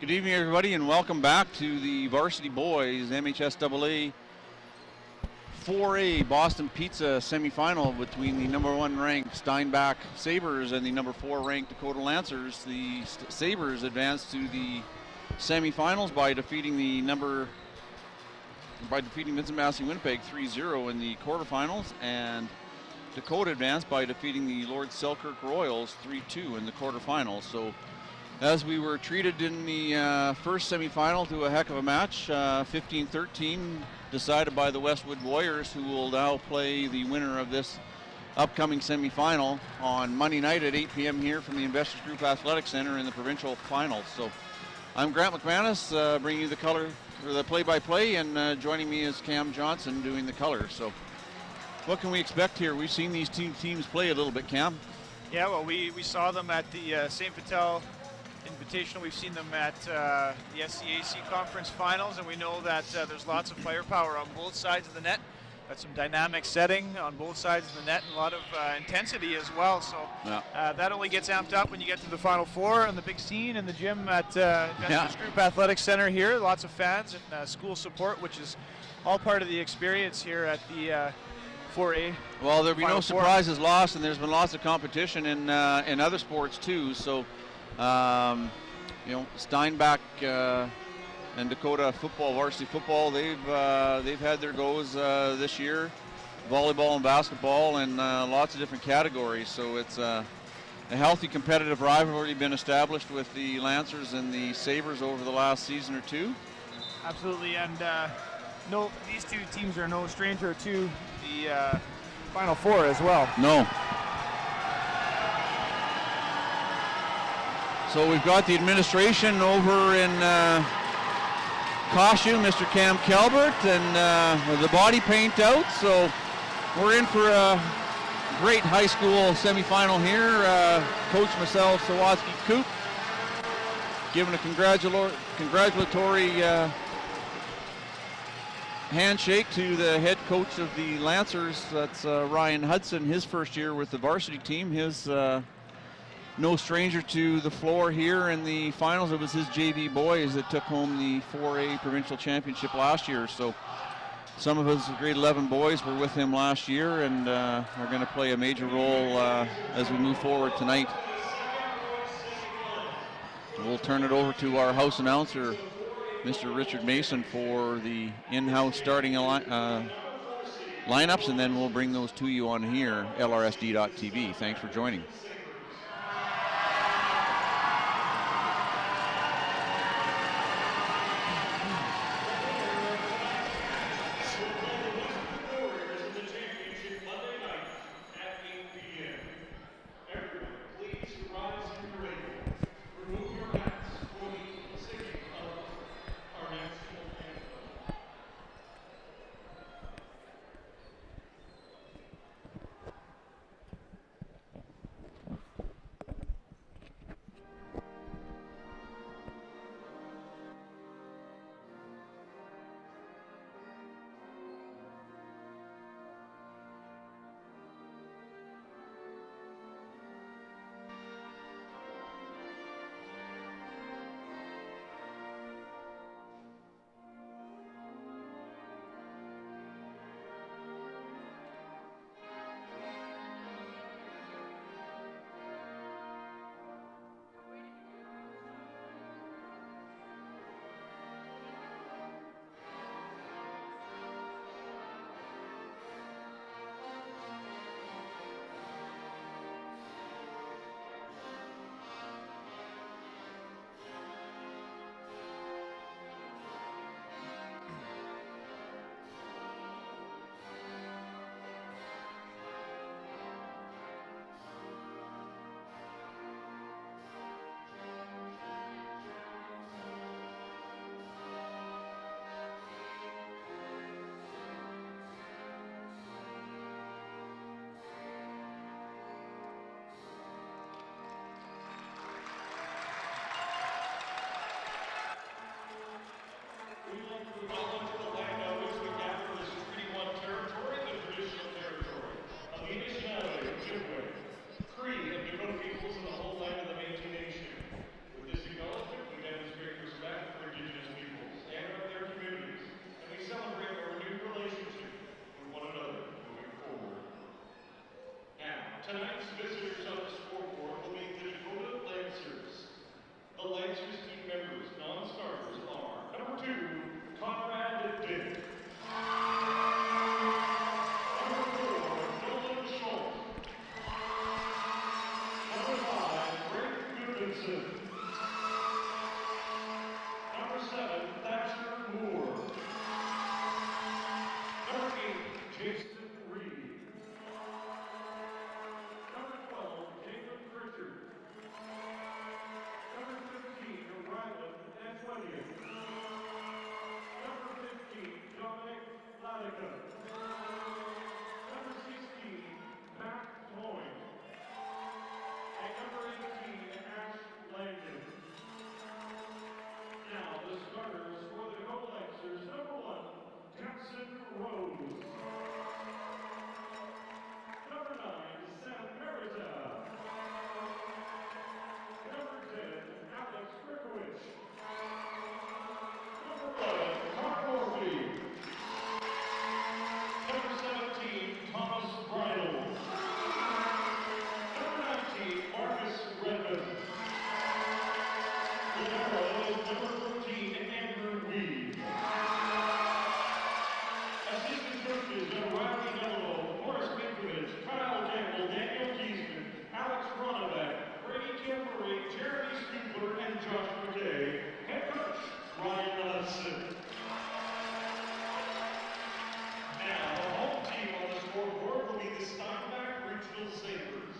Good evening, everybody, and welcome back to the Varsity Boys MHSAA 4A Boston Pizza semifinal between the number 1 ranked Steinbach Sabres and the number 4 ranked Dakota Lancers. The Sabres advanced to the semifinals by defeating Vincent Massey Winnipeg 3-0 in the quarterfinals, and Dakota advanced by defeating the Lord Selkirk Royals 3-2 in the quarterfinals. So, as we were treated in the first semifinal to a heck of a match, 15-13, decided by the Westwood Warriors, who will now play the winner of this upcoming semifinal on Monday night at 8 p.m. here from the Investors Group Athletic Center in the provincial finals. So, I'm Grant McManus, bringing you the play-by-play, and joining me is Cam Johnson doing the color. So, what can we expect here? We've seen these two teams play a little bit, Cam. Yeah, well, we saw them at the St. Vital Invitational. We've seen them at the SCAC Conference Finals, and we know that there's lots of firepower on both sides of the net. Got some dynamic setting on both sides of the net and a lot of intensity as well. So that only gets amped up when you get to the Final Four and the big scene in the gym at Investors Group Athletic Center here. Lots of fans and school support, which is all part of the experience here at the 4A. Well, there'll be Final no Four. surprises lost, and there's been lots of competition in other sports too. So, Steinbach and Dakota football, varsity football, they've had their goes this year. Volleyball and basketball, and lots of different categories. So it's a healthy competitive rivalry been established with the Lancers and the Sabres over the last season or two. Absolutely, and no, these two teams are no stranger to the Final Four as well. No. So we've got the administration over in costume, Mr. Cam Calvert, and the body paint out. So we're in for a great high school semifinal here. Coach Marcel Sawatsky-Koop giving a congratulatory handshake to the head coach of the Lancers. That's Ryan Hudson, his first year with the varsity team. His no stranger to the floor here in the finals. It was his JV boys that took home the 4A provincial championship last year. So some of his grade 11 boys were with him last year, and are going to play a major role as we move forward tonight. We'll turn it over to our house announcer, Mr. Richard Mason, for the in-house starting lineups, and then we'll bring those to you on here, LRSD.TV. Thanks for joining. Tonight's visitors on the scoreboard will be the Dakota Lancers. The Lancers team members, non-starters, are number 2, Conrad Dick. Number 4, Dylan Schultz. Number 5, Greg Goodmanson. Number 7, Thatcher Moore. Number 8, Jason Reed. Number 12, Jacob Pritchard. Number 15, Ryland Antonia. Number 15, Dominic Ladica. Number 16, Matt Toyne. And number 18, Ash Langdon. Now, the starters for the Dakota Lancers. Number 1, Jackson Rose. Number 9, Sam Merita. Number 10, Alex Rikowicz. Number 11, Mark Morphy. Number 17, Thomas Bridle. Number 19, Marcus Redmond. The number is number 14, Andrew Weed. Assistant coaches are Riley Dello, Morris Minkovich, Kyle Campbell, Daniel Giesman, Alex Ronnebeck, Brady Campery, Jeremy Stubler, and Josh McKay. Head coach, Ryan Hudson. Now, the home team on the scoreboard will be the Steinbach Regional Sabres.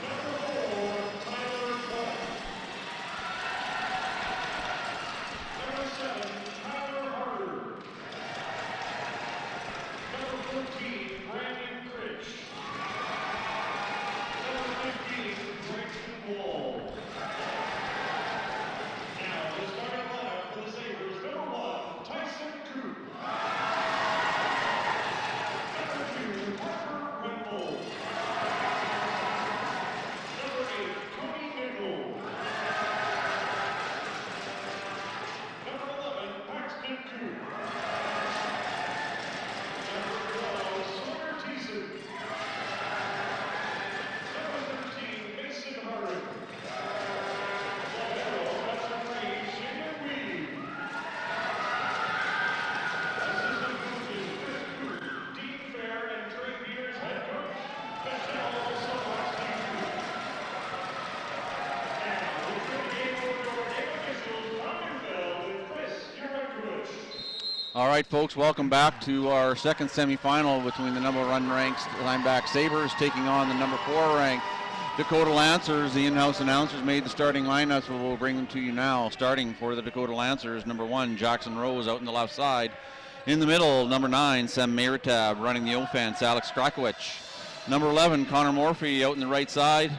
Number 4, Tyler Clark. Number 7, Tyler Harder. Number 14, Brandon Critch. Number 15, Braxton Wall. Now, the starting lineup for the Sabres. Number 1, Tyson Coop. Number 2, Parker Rempel. Number 8, Tony Nickel. Number 11, Paxton Coop. Number 12, Sawyer Thiessen. Number 13, Mason Harding. Number 3, Shannon Weed. Assistant coaches, Chris Coop, Dean Fair, and Trey Peters, head coach. Michelle Solowski. Now, we'll turn the game over to our game officials, Tom Newfeld and Chris Jurek. All right, folks, welcome back to our second semifinal between the number 1 ranked Steinbach Sabres taking on the number 4 ranked Dakota Lancers. The in-house announcers made the starting lineups, but we'll bring them to you now. Starting for the Dakota Lancers, number 1, Jackson Rose out in the left side. In the middle, number 9, Sam Meritab. Running the offense, Alex Krakowicz. Number 11, Connor Morphy out in the right side.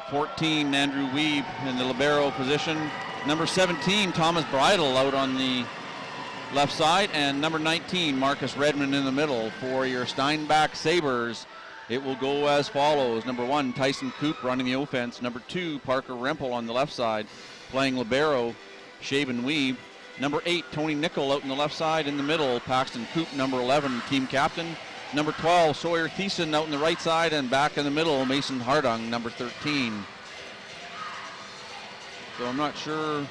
14, Andrew Weeb in the libero position. Number 17, Thomas Bridle out on the left side, and number 19, Marcus Redmond in the middle. For your Steinbach Sabres, it will go as follows. Number 1, Tyson Coop running the offense. Number 2, Parker Rempel on the left side, playing libero, Shaven Weeb. Number 8, Tony Nickel out in the left side. In the middle, Paxton Coop, number 11, team captain. Number 12, Sawyer Thiessen out in the right side, and back in the middle, Mason Hardung, number 13. So I'm not sure,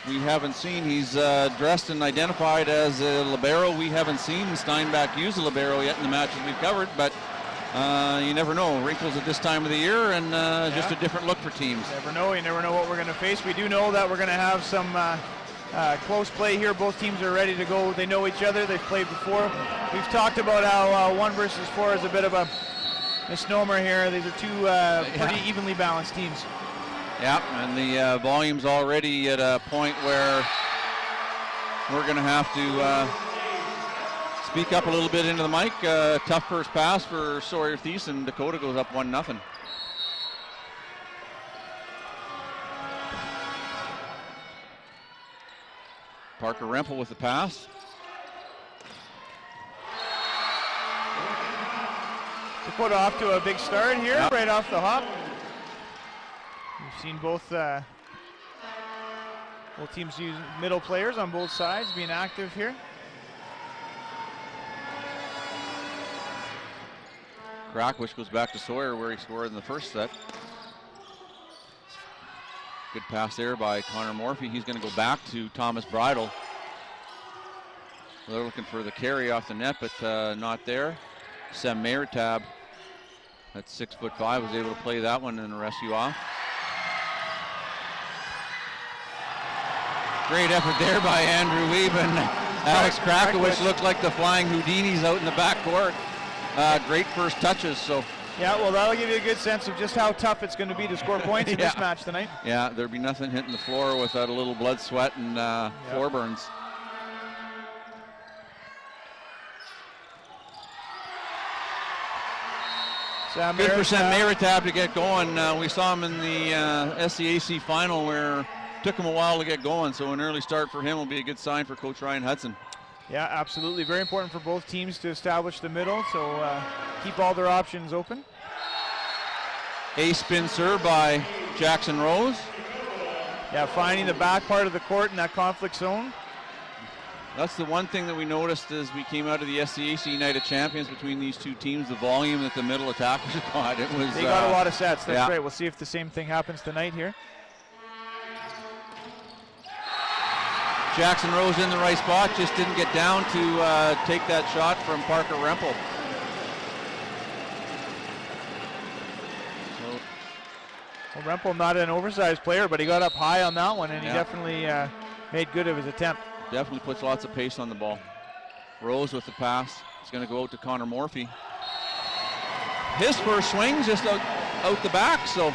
we haven't seen, he's dressed and identified as a libero. We haven't seen Steinbach use a libero yet in the matches we've covered, but you never know. Wrinkles at this time of the year, and just a different look for teams. Never know. You never know what we're going to face. We do know that we're going to have some close play here. Both teams are ready to go. They know each other. They've played before. We've talked about how 1 versus 4 is a bit of a misnomer here. These are two pretty evenly balanced teams. Yeah, and the volume's already at a point where we're going to have to speak up a little bit into the mic. Tough first pass for Sawyer Thiessen. Dakota goes up 1-0. Parker Rempel with the pass. Dakota off to a big start here, right off the hop. We've seen both teams use middle players on both sides being active here. Krakowicz goes back to Sawyer where he scored in the first set. Good pass there by Connor Morphy. He's going to go back to Thomas Bridle. They're looking for the carry off the net, but not there. Sam Mayertab, at 6'5", was able to play that one and rescue off. Great effort there by Andrew Weeb, and Alex Krakowicz looked like the flying Houdinis out in the backcourt. Great first touches. So. Yeah, well, that'll give you a good sense of just how tough it's going to be to score points in this match tonight. Yeah, there'd be nothing hitting the floor without a little blood, sweat, and floor burns. Good for Sam Mayertab to get going. We saw him in the SCAC final where it took him a while to get going, so an early start for him will be a good sign for Coach Ryan Hudson. Yeah, absolutely. Very important for both teams to establish the middle, so keep all their options open. A spin serve by Jackson Rose. Yeah, finding the back part of the court in that conflict zone. That's the one thing that we noticed as we came out of the SCAC United Champions between these two teams, the volume that the middle attackers got. They got a lot of sets. That's great. We'll see if the same thing happens tonight here. Jackson Rose in the right spot, just didn't get down to take that shot from Parker Rempel. Well, Rempel not an oversized player, but he got up high on that one, and he definitely made good of his attempt. Definitely puts lots of pace on the ball. Rose with the pass. It's going to go out to Connor Morphy. His first swing just out the back, so.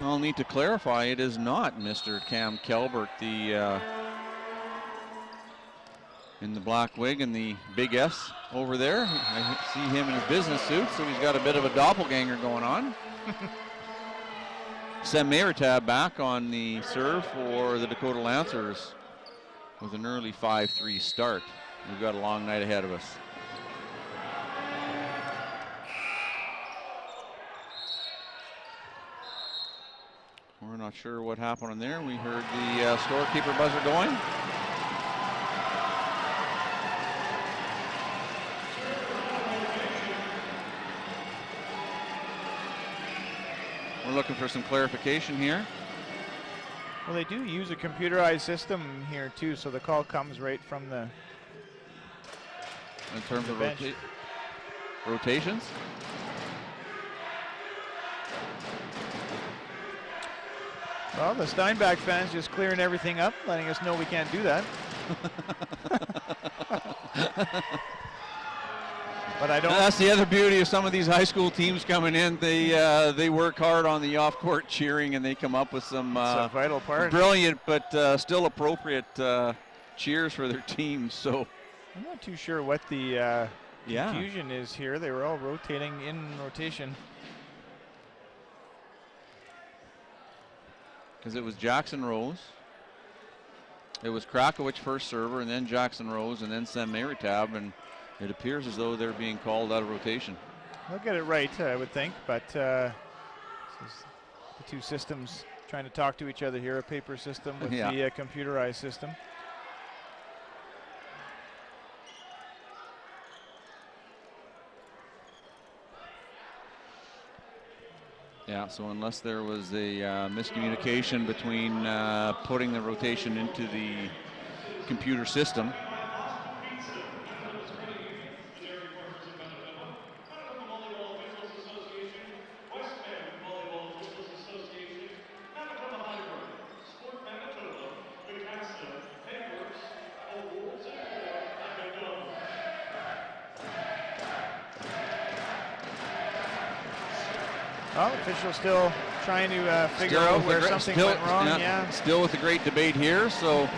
I'll need to clarify, it is not Mr. Cam Kelbert, the in the black wig and the big S over there. I see him in his business suit, so he's got a bit of a doppelganger going on. Sam Mayertab back on the serve for the Dakota Lancers with an early 5-3 start. We've got a long night ahead of us. We're not sure what happened on there. We heard the scorekeeper buzzer going. We're looking for some clarification here. Well, they do use a computerized system here too, so the call comes right from the. In terms of rotations. Well, the Steinbach fans just clearing everything up, letting us know we can't do that. But I don't. That's the other beauty of some of these high school teams coming in. They work hard on the off-court cheering, and they come up with some a vital part. Brilliant, but still appropriate cheers for their teams. So I'm not too sure what the confusion is here. They were all rotating in rotation. Because it was Jackson Rose. It was Krakowicz first server, and then Jackson Rose, and then Sam Mayertab, and it appears as though they're being called out of rotation. They'll get it right, I would think, but this is the two systems trying to talk to each other here, a paper system with the computerized system. Yeah, so unless there was a miscommunication between putting the rotation into the computer system. Well, official still trying to figure out where something went wrong. Still with a great debate here. So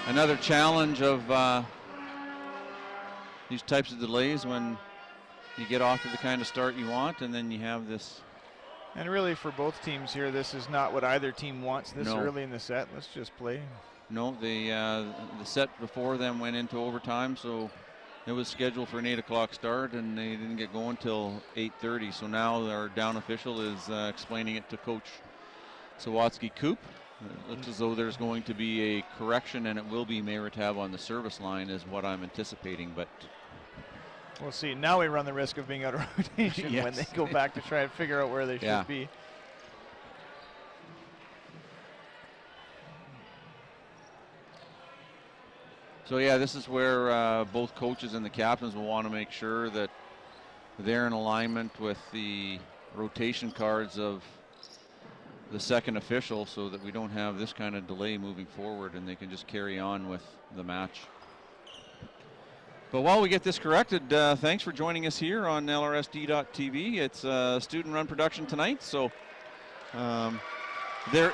another challenge of these types of delays when you get off to the kind of start you want, and then you have this. And really, for both teams here, this is not what either team wants this early in the set. Let's just play. No, the set before them went into overtime, so it was scheduled for an 8 o'clock start, and they didn't get going till 8:30. So now our down official is explaining it to Coach Sawatsky Coop. It looks as though there's going to be a correction, and it will be Meritab on the service line is what I'm anticipating, but we'll see. Now we run the risk of being out of rotation Yes. when they go back to try and figure out where they Yeah. should be. So yeah, this is where both coaches and the captains will want to make sure that they're in alignment with the rotation cards of the second official so that we don't have this kind of delay moving forward and they can just carry on with the match. But while we get this corrected, thanks for joining us here on LRSD.TV. It's a student-run production tonight, so they're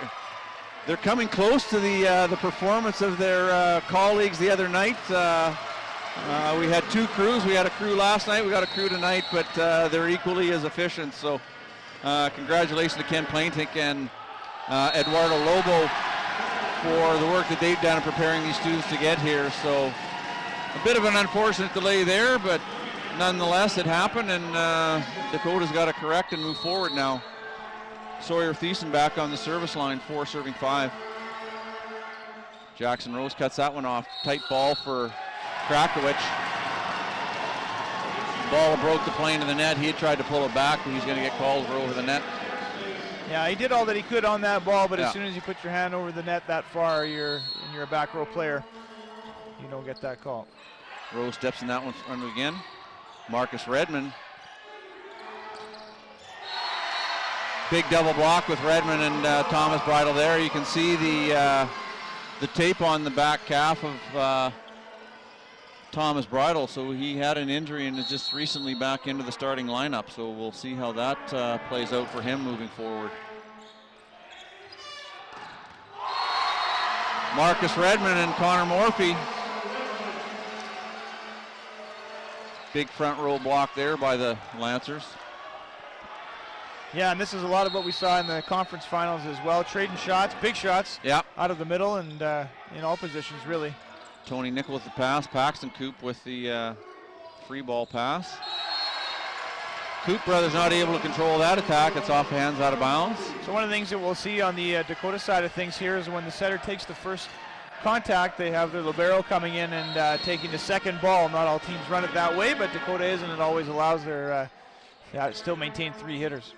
coming close to the performance of their colleagues the other night. We had two crews. We had a crew last night. We got a crew tonight, but they're equally as efficient. So congratulations to Ken Plaintick and Eduardo Lobo for the work that they've done in preparing these students to get here. So a bit of an unfortunate delay there, but nonetheless it happened, and Dakota's got to correct and move forward now. Sawyer Thiessen back on the service line, 4 serving 5. Jackson Rose cuts that one off. Tight ball for Krakowicz. Ball broke the plane of the net. He had tried to pull it back, but he's going to get called for over the net. Yeah, he did all that he could on that ball, but Yeah. as soon as you put your hand over the net that far, you're a back row player. You don't get that call. Rose steps in that one front again. Marcus Redmond. Big double block with Redmond and Thomas Bridle there. You can see the tape on the back calf of Thomas Bridle. So he had an injury and is just recently back into the starting lineup. So we'll see how that plays out for him moving forward. Marcus Redmond and Connor Morphy. Big front row block there by the Lancers. Yeah, and this is a lot of what we saw in the conference finals as well. Trading shots, big shots Yep. out of the middle and in all positions, really. Tony Nickel with the pass. Paxton Coop with the free ball pass. Coop brothers not able to control that attack. It's off hands, out of bounds. So one of the things that we'll see on the Dakota side of things here is when the setter takes the first contact, they have their libero coming in and taking the second ball. Not all teams run it that way, but Dakota is, and it always allows their still maintain 3 hitters.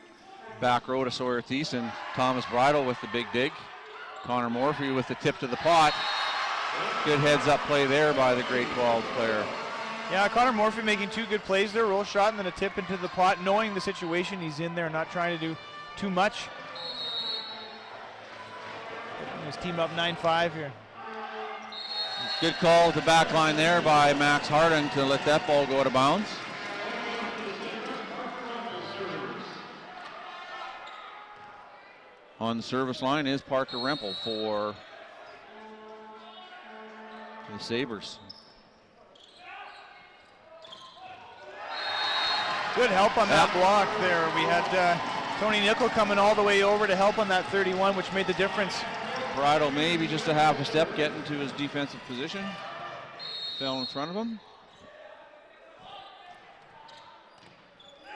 Back row to Sawyer Thiessen. Thomas Bridle with the big dig. Connor Morphy with the tip to the pot. Good heads up play there by the grade 12 player. Yeah, Connor Morphy making 2 good plays there, roll shot and then a tip into the pot, knowing the situation he's in there, not trying to do too much. Putting his team up 9-5 here. Good call at the back line there by Max Harding to let that ball go out of bounds. On the service line is Parker Rempel for the Sabres. Good help on that block there. We had Tony Nickel coming all the way over to help on that 31, which made the difference. Bridle maybe just a half a step getting to his defensive position. Fell in front of him.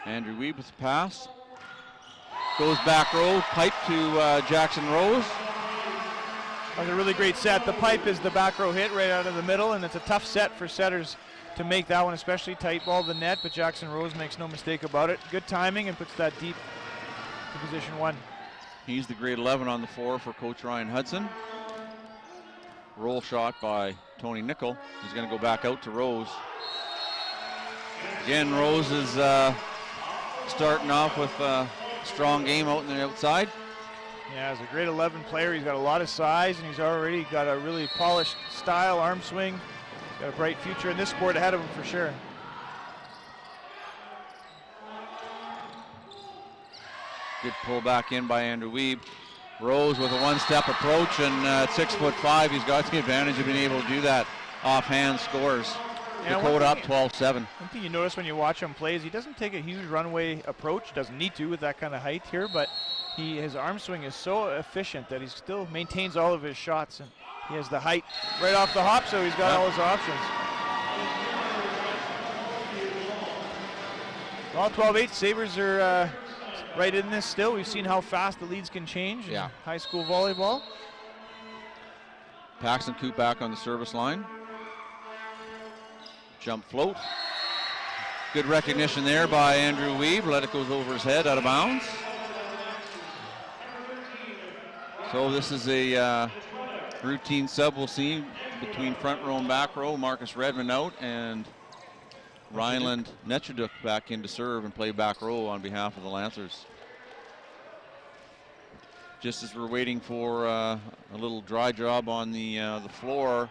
Andrew Weeb with the pass. Goes back row, pipe to Jackson Rose. That was a really great set. The pipe is the back row hit right out of the middle, and it's a tough set for setters to make that one, especially tight ball the net, but Jackson Rose makes no mistake about it. Good timing and puts that deep to position 1. He's the grade 11 on the floor for Coach Ryan Hudson. Roll shot by Tony Nickel. He's going to go back out to Rose. Again, Rose is starting off with a strong game out in the outside. Yeah, as a grade 11 player, he's got a lot of size, and he's already got a really polished style, arm swing. Got a bright future in this sport ahead of him for sure. Good pull back in by Andrew Weeb. Rose with a one-step approach, and at 6'5", he's got the advantage of being able to do that. Offhand scores. Yeah, Dakota up 12-7. One thing you notice when you watch him play is he doesn't take a huge runway approach. Doesn't need to with that kind of height here, but his arm swing is so efficient that he still maintains all of his shots, and he has the height right off the hop, so he's got all his options. Well, 12-8, Sabres are right in this still. We've seen how fast the leads can change in high school volleyball. Paxton Coop back on the service line. Jump float. Good recognition there by Andrew Weave. Let it goes over his head, out of bounds. So this is a routine sub we'll see between front row and back row. Marcus Redmond out and Rhineland Netchaduk back in to serve and play back row on behalf of the Lancers. Just as we're waiting for a little dry job on the floor,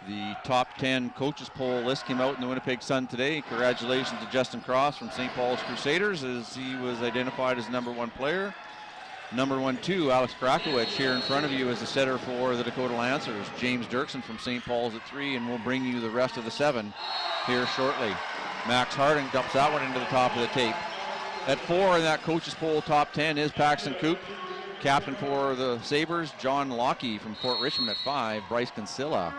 the top 10 coaches poll list came out in the Winnipeg Sun today. Congratulations to Justin Cross from St. Paul's Crusaders, as he was identified as #1 player. #1, 2, Alex Krakowicz here in front of you as the setter for the Dakota Lancers. James Dirksen from St. Paul's at 3, and we'll bring you the rest of the 7 here shortly. Max Harding dumps that one into the top of the tape. At 4 in that coaches poll top 10 is Paxton Coop. Captain for the Sabres, John Lockie from Fort Richmond at 5. Bryce Consilla,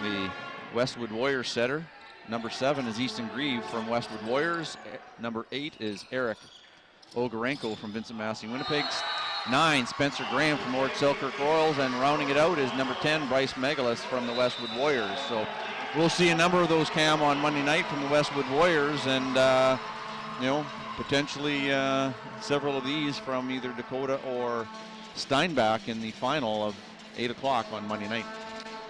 the Westwood Warriors setter. #7 is Easton Grieve from Westwood Warriors. #8 is Eric Ogarenko from Vincent Massey Winnipeg. 9, Spencer Graham from Lord Selkirk Royals, and rounding it out is #10, Bryce Megalis from the Westwood Warriors. So we'll see a number of those, Cam, on Monday night from the Westwood Warriors, and potentially several of these from either Dakota or Steinbach in the final of 8 o'clock on Monday night.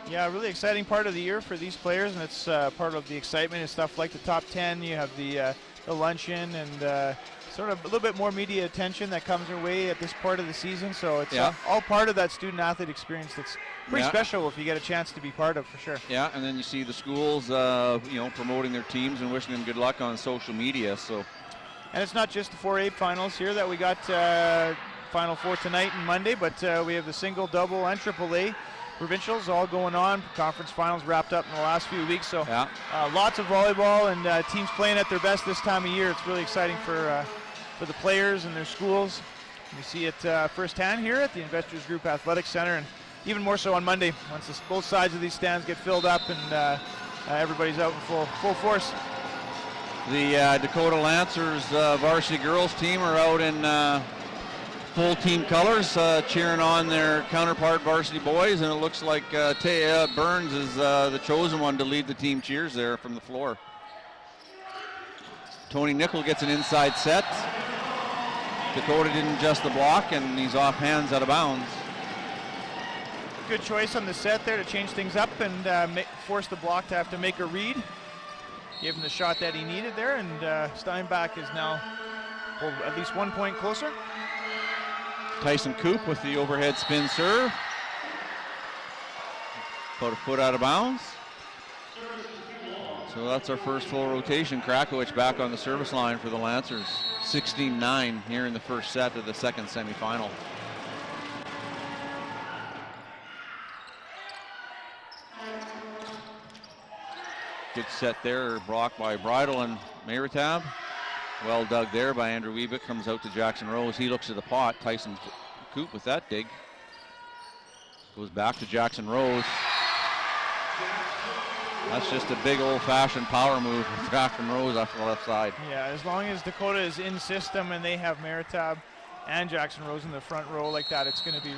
Yeah, really exciting part of the year for these players, and it's part of the excitement and stuff like the top 10. You have the luncheon and sort of a little bit more media attention that comes your way at this part of the season. So it's all part of that student-athlete experience that's pretty special if you get a chance to be part of, for sure. Yeah, and then you see the schools, promoting their teams and wishing them good luck on social media. So, and it's not just the 4A finals here that we got Final Four tonight and Monday, but we have the single, double, and AAA provincials all going on. Conference finals wrapped up in the last few weeks, so lots of volleyball and teams playing at their best this time of year. It's really exciting for the players and their schools. We see it firsthand here at the Investors Group Athletic Center, and even more so on Monday once both sides of these stands get filled up and everybody's out in full force. The Dakota Lancers varsity girls team are out in full team colors, cheering on their counterpart varsity boys, and it looks like Taya Burns is the chosen one to lead the team cheers there from the floor. Tony Nickel gets an inside set. Dakota didn't adjust the block, and he's off hands, out of bounds. Good choice on the set there to change things up and force the block to have to make a read. Gave him the shot that he needed there, and Steinbach is now at least 1 point closer. Tyson Coop with the overhead spin serve. About a foot out of bounds. So that's our first full rotation. Krakowicz back on the service line for the Lancers. 16-9 here in the first set of the second semifinal. Good set there, blocked by Bridle and Mayratab. Well dug there by Andrew Weebick. Comes out to Jackson Rose. He looks at the pot. Tyson Coop with that dig. Goes back to Jackson Rose. That's just a big old-fashioned power move from Jackson Rose off the left side. Yeah, as long as Dakota is in system and they have Mayratab and Jackson Rose in the front row like that, it's going to be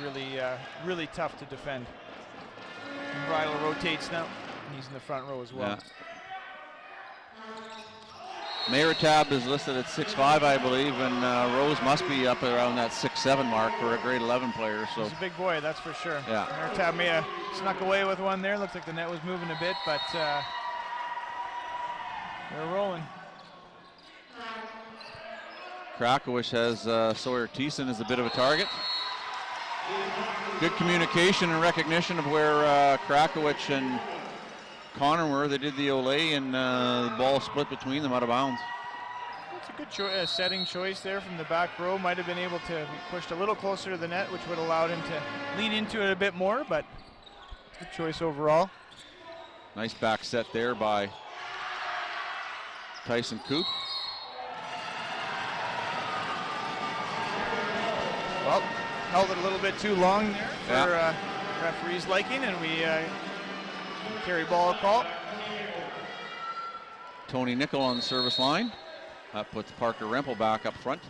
really tough to defend. And Bridle rotates now, and he's in the front row as well. Yeah. Mayratab is listed at 6'5", I believe, and Rose must be up around that 6'7" mark for a grade 11 player. So he's a big boy, that's for sure. Yeah. Mayratab may have snuck away with one there. Looks like the net was moving a bit, but they're rolling. Krakowicz has Sawyer Thiessen as a bit of a target. Good communication and recognition of where Krakowicz and Connor were. They did the Olay, and the ball split between them, out of bounds. It's a good setting choice there from the back row. Might have been able to be pushed a little closer to the net, which would have allowed him to lean into it a bit more, but good choice overall. Nice back set there by Tyson Coop. Well, held it a little bit too long there for referee's liking, and we carry ball call. Tony Nickel on the service line. That puts Parker Rempel back up front.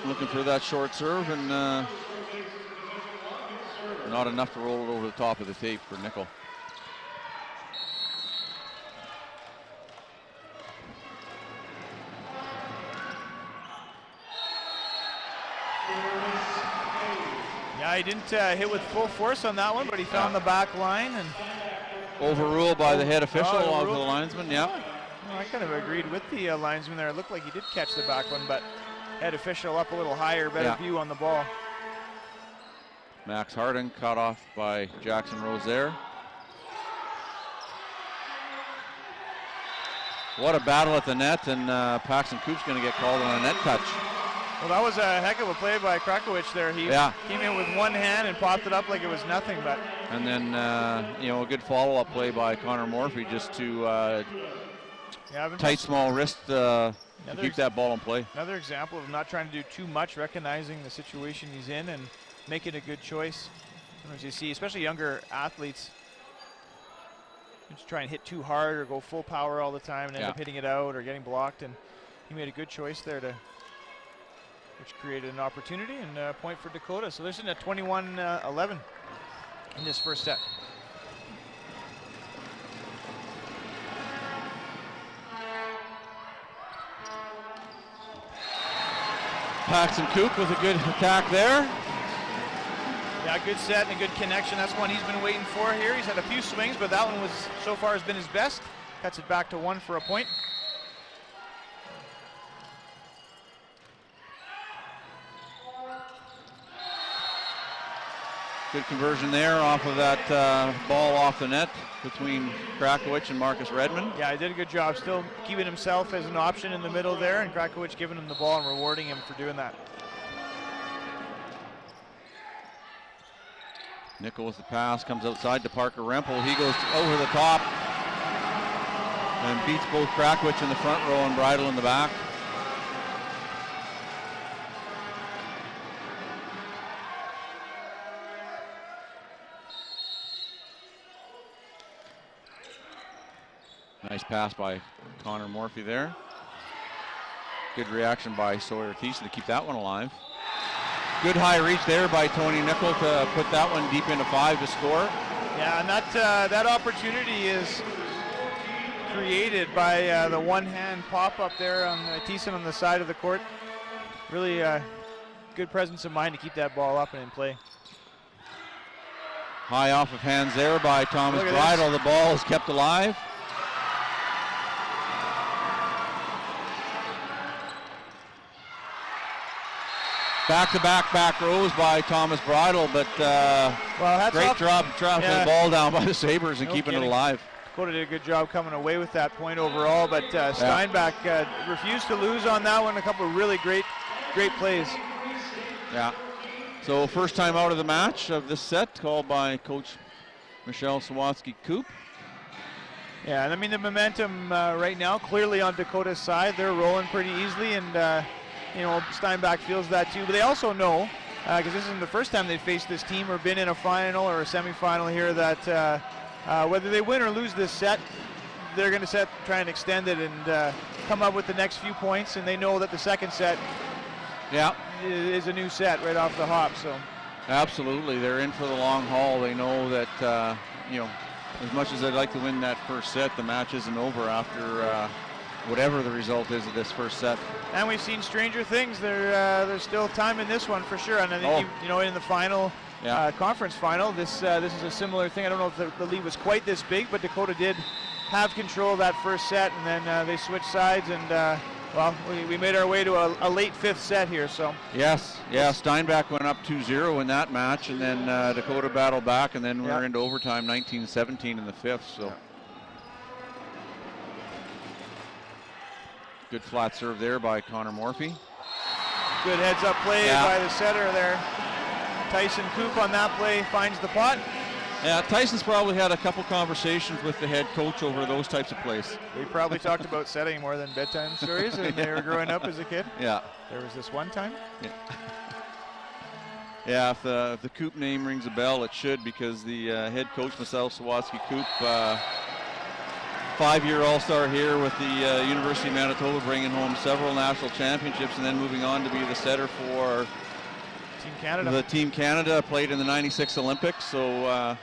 looking for that short serve, and not enough to roll it over the top of the tape for Nickel. Yeah, he didn't hit with full force on that one, but he found the back line and overruled by the head official of the overruled. linesman. Yeah. Well, I kind of agreed with the linesman there. It looked like he did catch the back one, but head official up a little higher, better view on the ball. Max Harding caught off by Jackson Rosaire. What a battle at the net, and Paxton Coop's going to get called on a net touch. Well, that was a heck of a play by Krakowicz there. He came in with one hand and popped it up like it was nothing. But and then a good follow-up play by Connor Morphy just to tight small wrist to keep that ball in play. Another example of not trying to do too much, recognizing the situation he's in and making a good choice. As you see, especially younger athletes, just try and hit too hard or go full power all the time and end up hitting it out or getting blocked. And he made a good choice there which created an opportunity and a point for Dakota. So they're sitting at 21-11 in this first set. Paxton Coop with a good attack there. Yeah, good set and a good connection. That's one he's been waiting for here. He's had a few swings, but that one was so far has been his best. Cuts it back to 1 for a point. Good conversion there off of that ball off the net between Krakowicz and Marcus Redmond. Yeah, he did a good job still keeping himself as an option in the middle there, and Krakowicz giving him the ball and rewarding him for doing that. Nickel with the pass, comes outside to Parker Rempel. He goes over the top and beats both Krakowicz in the front row and Bridle in the back. Nice pass by Connor Morphy there. Good reaction by Sawyer Thiessen to keep that one alive. Good high reach there by Tony Nickel to put that one deep into 5 to score. Yeah, and that opportunity is created by the one-hand pop-up there on Thiessen on the side of the court. Really good presence of mind to keep that ball up and in play. High off of hands there by Thomas Bridle. The ball is kept alive. Back rows by Thomas Bridle, but great job dropping the ball down by the Sabres and keeping it alive. Dakota did a good job coming away with that point overall, but Steinbach refused to lose on that one. A couple of really great plays. Yeah. So first time out of the match of this set, called by Coach Michelle Sawatsky-Coop. Yeah, and I mean the momentum right now clearly on Dakota's side. They're rolling pretty easily, and Steinbach feels that too. But they also know, because this isn't the first time they've faced this team or been in a final or a semifinal here, that whether they win or lose this set, they're going to try and extend it and come up with the next few points. And they know that the second set is a new set right off the hop. So absolutely, they're in for the long haul. They know that as much as they'd like to win that first set, the match isn't over after whatever the result is of this first set. And we've seen stranger things. There's still time in this one for sure. And I think in the final conference final, this is a similar thing. I don't know if the lead was quite this big, but Dakota did have control of that first set, and then they switched sides, and we made our way to a late fifth set here. So yes, Steinbach went up 2-0 in that match, and then Dakota battled back, and then we were into overtime, 19-17 in the fifth. So. Good flat serve there by Connor Morphy. Good heads-up play by the setter there. Tyson Coop on that play finds the pot. Yeah, Tyson's probably had a couple conversations with the head coach over those types of plays. We probably talked about setting more than bedtime stories when they were growing up as a kid. Yeah. There was this one time. Yeah, if the Coop name rings a bell, it should, because the head coach, Marcel Sawatsky-Coop, 5-year All-Star here with the University of Manitoba, bringing home several national championships and then moving on to be the setter for Team Canada. the Team Canada, played in the 96 Olympics. So,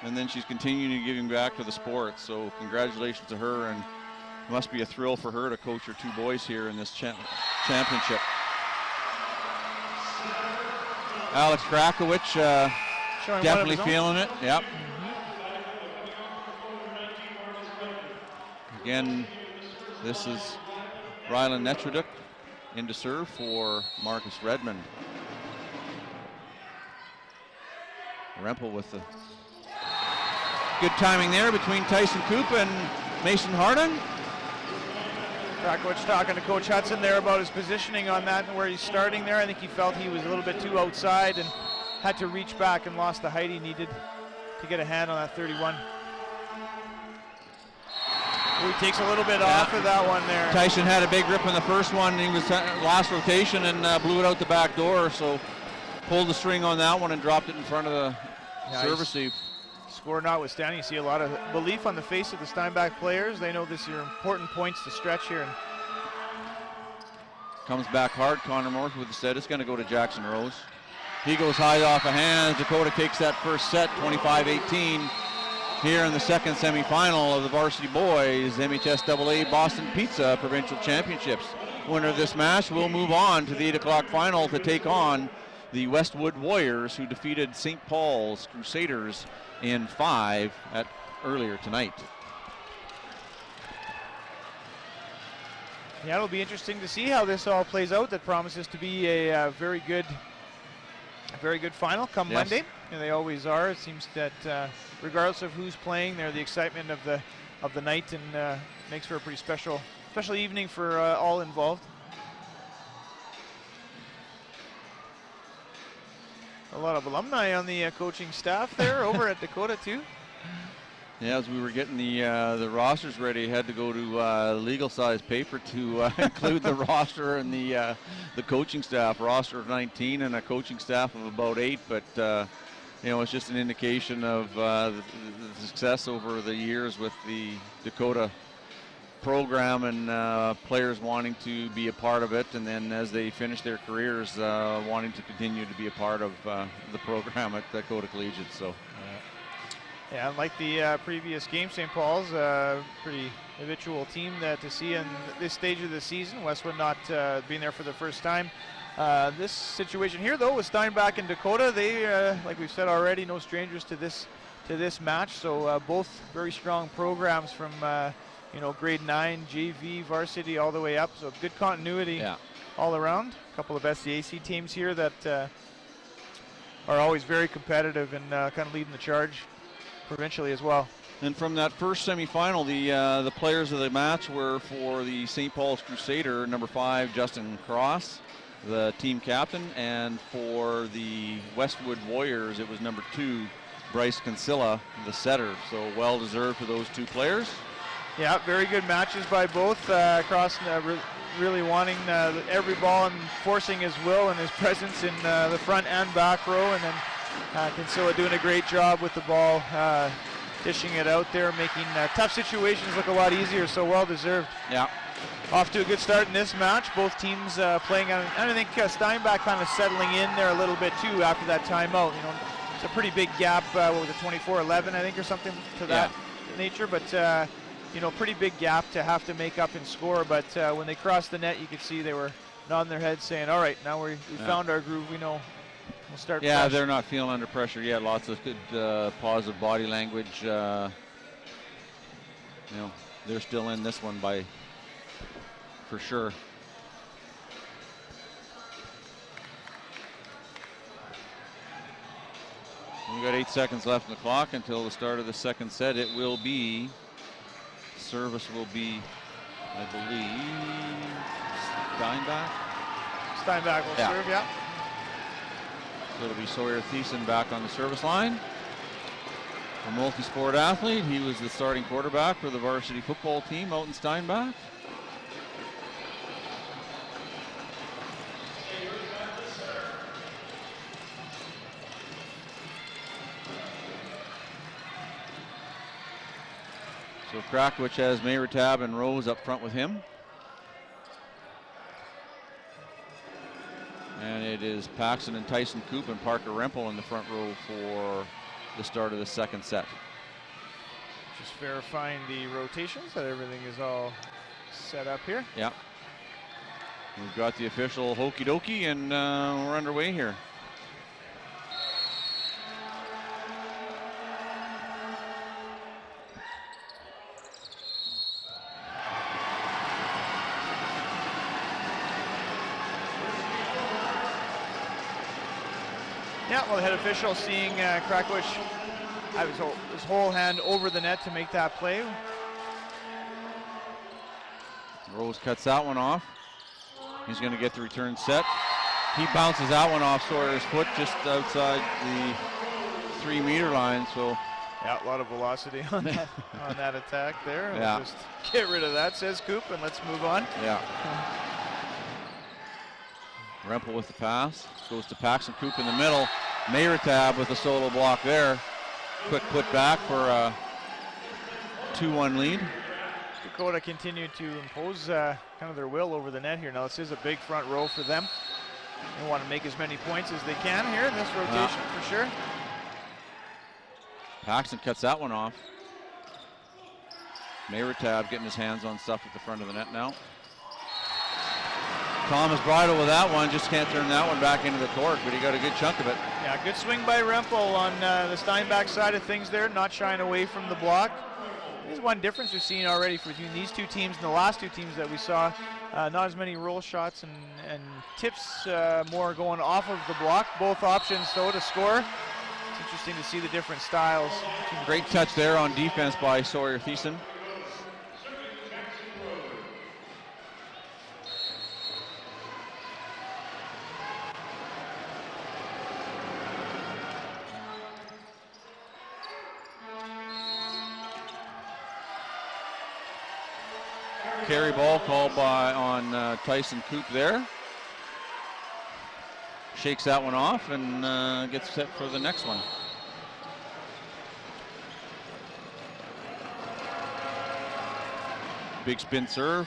and then she's continuing giving back to the sport. So congratulations to her, and it must be a thrill for her to coach her 2 boys here in this championship. Alex Krakowicz definitely feeling it. Yep. Again, this is Rylan Netraduk in to serve for Marcus Redmond. Rempel with the good timing there between Tyson Coop and Mason Hardin. Krakowicz talking to Coach Hudson there about his positioning on that and where he's starting there. I think he felt he was a little bit too outside and had to reach back and lost the height he needed to get a hand on that 31. He takes a little bit off of that one there. Tyson had a big rip in the first one. He was last rotation and blew it out the back door, so pulled the string on that one and dropped it in front of the service eve. Score notwithstanding, you see a lot of belief on the face of the Steinbach players. They know this are important points to stretch here. And comes back hard. Connor Morse with the set. It's going to go to Jackson Rose. He goes high off of hands. Dakota takes that first set, 25-18. Here in the second semifinal of the varsity boys MHSAA Boston Pizza Provincial Championships. Winner of this match will move on to the 8 o'clock final to take on the Westwood Warriors, who defeated St. Paul's Crusaders in 5 earlier tonight. Yeah, it'll be interesting to see how this all plays out. That promises to be a very good final come Monday, and they always are. It seems that regardless of who's playing, they're the excitement of the night, and makes for a pretty special evening for all involved. A lot of alumni on the coaching staff there over at Dakota too. Yeah, as we were getting the rosters ready, had to go to legal size paper to include the roster and the coaching staff. Roster of 19 and a coaching staff of about 8, but you know, it's just an indication of the success over the years with the Dakota program and players wanting to be a part of it, and then as they finish their careers, wanting to continue to be a part of the program at Dakota Collegiate. So. Yeah, like the previous game, St. Paul's pretty habitual team to see in this stage of the season. Westwood not being there for the first time. This situation here, though, with Steinbach and Dakota, they, like we've said already, no strangers to this match. So both very strong programs from grade 9, JV, varsity, all the way up. So good continuity all around. A couple of SCAC teams here that are always very competitive and kind of leading the charge provincially as well. And from that first semifinal, the players of the match were for the St. Paul's Crusader, number 5, Justin Cross, the team captain, and for the Westwood Warriors, it was number 2, Bryce Consilla, the setter. So well deserved for those 2 players. Yeah, very good matches by both. Cross really wanting every ball and forcing his will and his presence in the front and back row, and then Consilla doing a great job with the ball, dishing it out there, making tough situations look a lot easier, so well deserved. Yeah. Off to a good start in this match. Both teams playing on, and I think Steinbach kind of settling in there a little bit too after that timeout. You know, it's a pretty big gap, what was it, 24-11 I think, or something to that nature, but pretty big gap to have to make up and score, but when they crossed the net, you could see they were nodding their heads saying, all right, now we found our groove, we know. We'll start fresh. They're not feeling under pressure yet. Lots of good positive body language. They're still in this one for sure. We've got 8 seconds left on the clock until the start of the second set. It will be, service will be, I believe, Steinbach. Steinbach will serve, So it'll be Sawyer Thiessen back on the service line. A multi-sport athlete. He was the starting quarterback for the varsity football team out in Steinbach. So Krakowicz has Mayertab and Rose up front with him. And it is Paxton and Tyson Coop and Parker Rempel in the front row for the start of the second set. Just verifying the rotations, that everything is all set up here. Yeah. We've got the official hokey dokey, and we're underway here. Yeah, well, the head official seeing Krakowicz have his whole hand over the net to make that play. Rose cuts that one off. He's going to get the return set. He bounces that one off Sawyer's foot just outside the 3-meter line. So yeah, a lot of velocity on that, on that attack there. Yeah. We'll just get rid of that, says Coop, and let's move on. yeah. Rempel with the pass. Goes to Paxton Coop in the middle. Mayertab with a solo block there. Quick put back for a 2-1 lead. Dakota continued to impose kind of their will over the net here. Now this is a big front row for them. They want to make as many points as they can here in this rotation for sure. Paxton cuts that one off. Mayertab getting his hands on stuff at the front of the net now. Thomas Bridle with that one, just can't turn that one back into the court, but he got a good chunk of it. Yeah, good swing by Rempel on the Steinbach side of things there, not shying away from the block. There's one difference we've seen already between these two teams and the last two teams that we saw. Not as many roll shots and tips, more going off of the block. Both options though to score. It's interesting to see the different styles. Great touch there on defense by Sawyer Thiessen. Carry ball called on Tyson Coop there. Shakes that one off and gets set for the next one. Big spin serve.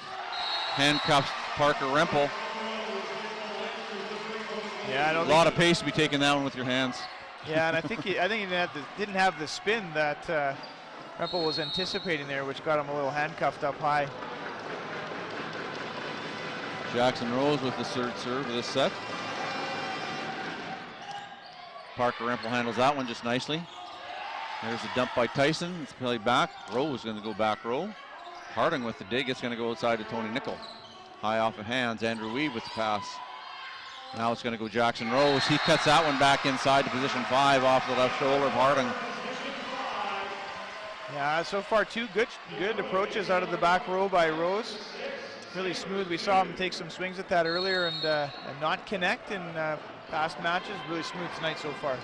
Handcuffs Parker Rempel. Yeah, I don't A lot of pace to be taking that one with your hands. Yeah, and I think he didn't have the spin that Rempel was anticipating there, which got him a little handcuffed up high. Jackson Rose with the third serve of this set. Parker Rempel handles that one just nicely. There's a dump by Tyson. It's played back. Rose going to go back row. Harding with the dig. It's going to go outside to Tony Nickel. High off of hands. Andrew Weed with the pass. Now it's going to go Jackson Rose. He cuts that one back inside to position 5 off the left shoulder of Harding. Yeah, so far two good approaches out of the back row by Rose. Really smooth. We saw him take some swings at that earlier and not connect in past matches. Really smooth tonight so far.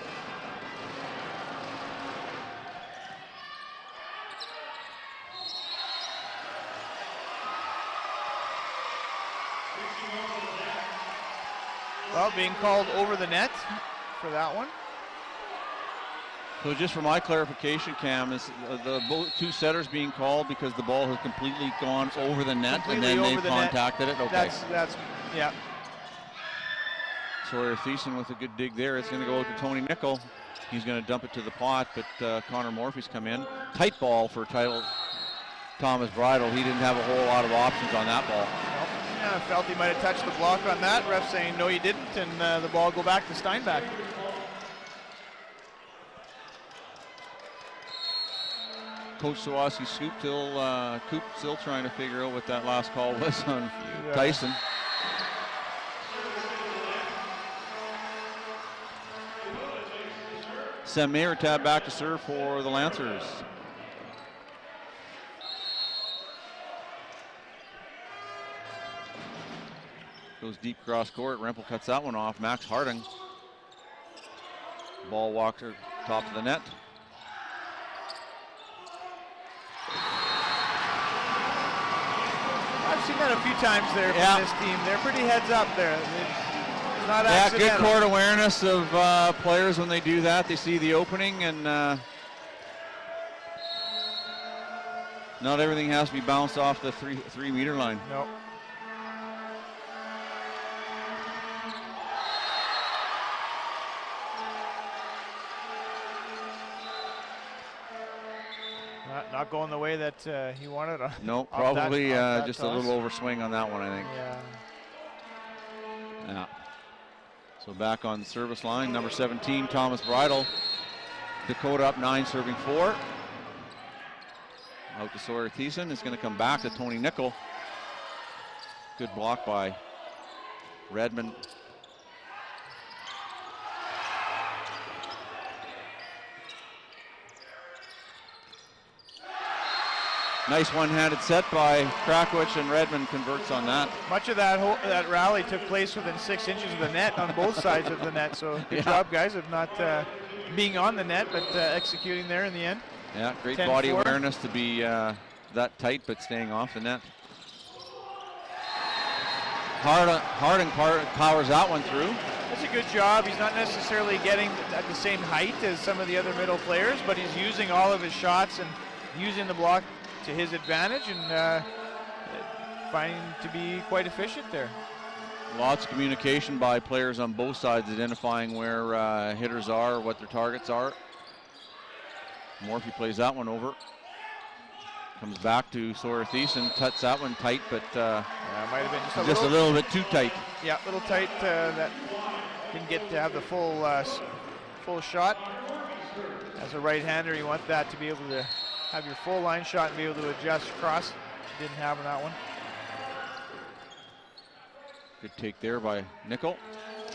Well, being called over the net for that one. So just for my clarification, Cam, is the two setters being called because the ball has completely gone over the net Completely and then over they the net. contacted it? Okay. That's yeah. Sawyer Thiessen with a good dig there. It's going to go out to Tony Nickel. He's going to dump it to the pot, but Connor Morphy's come in. Tight ball for Thomas Bridle. He didn't have a whole lot of options on that ball. Well, yeah, felt he might have touched the block on that. Ref saying no, he didn't, and the ball go back to Steinbach. Coach Sawaski Coop still trying to figure out what that last call was on Tyson. Sam Mayertab back to serve for the Lancers. Goes deep cross court. Rempel cuts that one off. Max Harding. Ball walker top of the net. I've seen that a few times there from this team. They're pretty heads up there. It's not accidental. Good court awareness of players when they do that. They see the opening and Not everything has to be bounced off the three meter line. No. Not going the way that he wanted. No, off probably that just toss. a little overswing on that one, I think. Yeah. Yeah. So back on the service line, number 17, Thomas Bridle. Dakota up 9, serving 4. Out to Sawyer Thiessen. It's going to come back to Tony Nickel. Good block by Redmond. Nice one-handed set by Krakowicz, and Redmond converts on that. Much of that rally took place within 6 inches of the net on both sides of the net. So good job, guys, of not being on the net, but executing there in the end. Yeah, great 10-4. body awareness to be that tight, but staying off the net. Harding powers that one through. That's a good job. He's not necessarily getting at the same height as some of the other middle players, but he's using all of his shots and using the block to his advantage and finding to be quite efficient there. Lots of communication by players on both sides, identifying where hitters are, what their targets are. Morphy plays that one over. Comes back to Sawyer Thiessen, cuts that one tight, but might have been just a little bit too tight. Yeah, a little tight. That didn't get to have the full shot. As a right-hander, you want that to be able to have your full line shot and be able to adjust across. Didn't have on that one. Good take there by Nickel.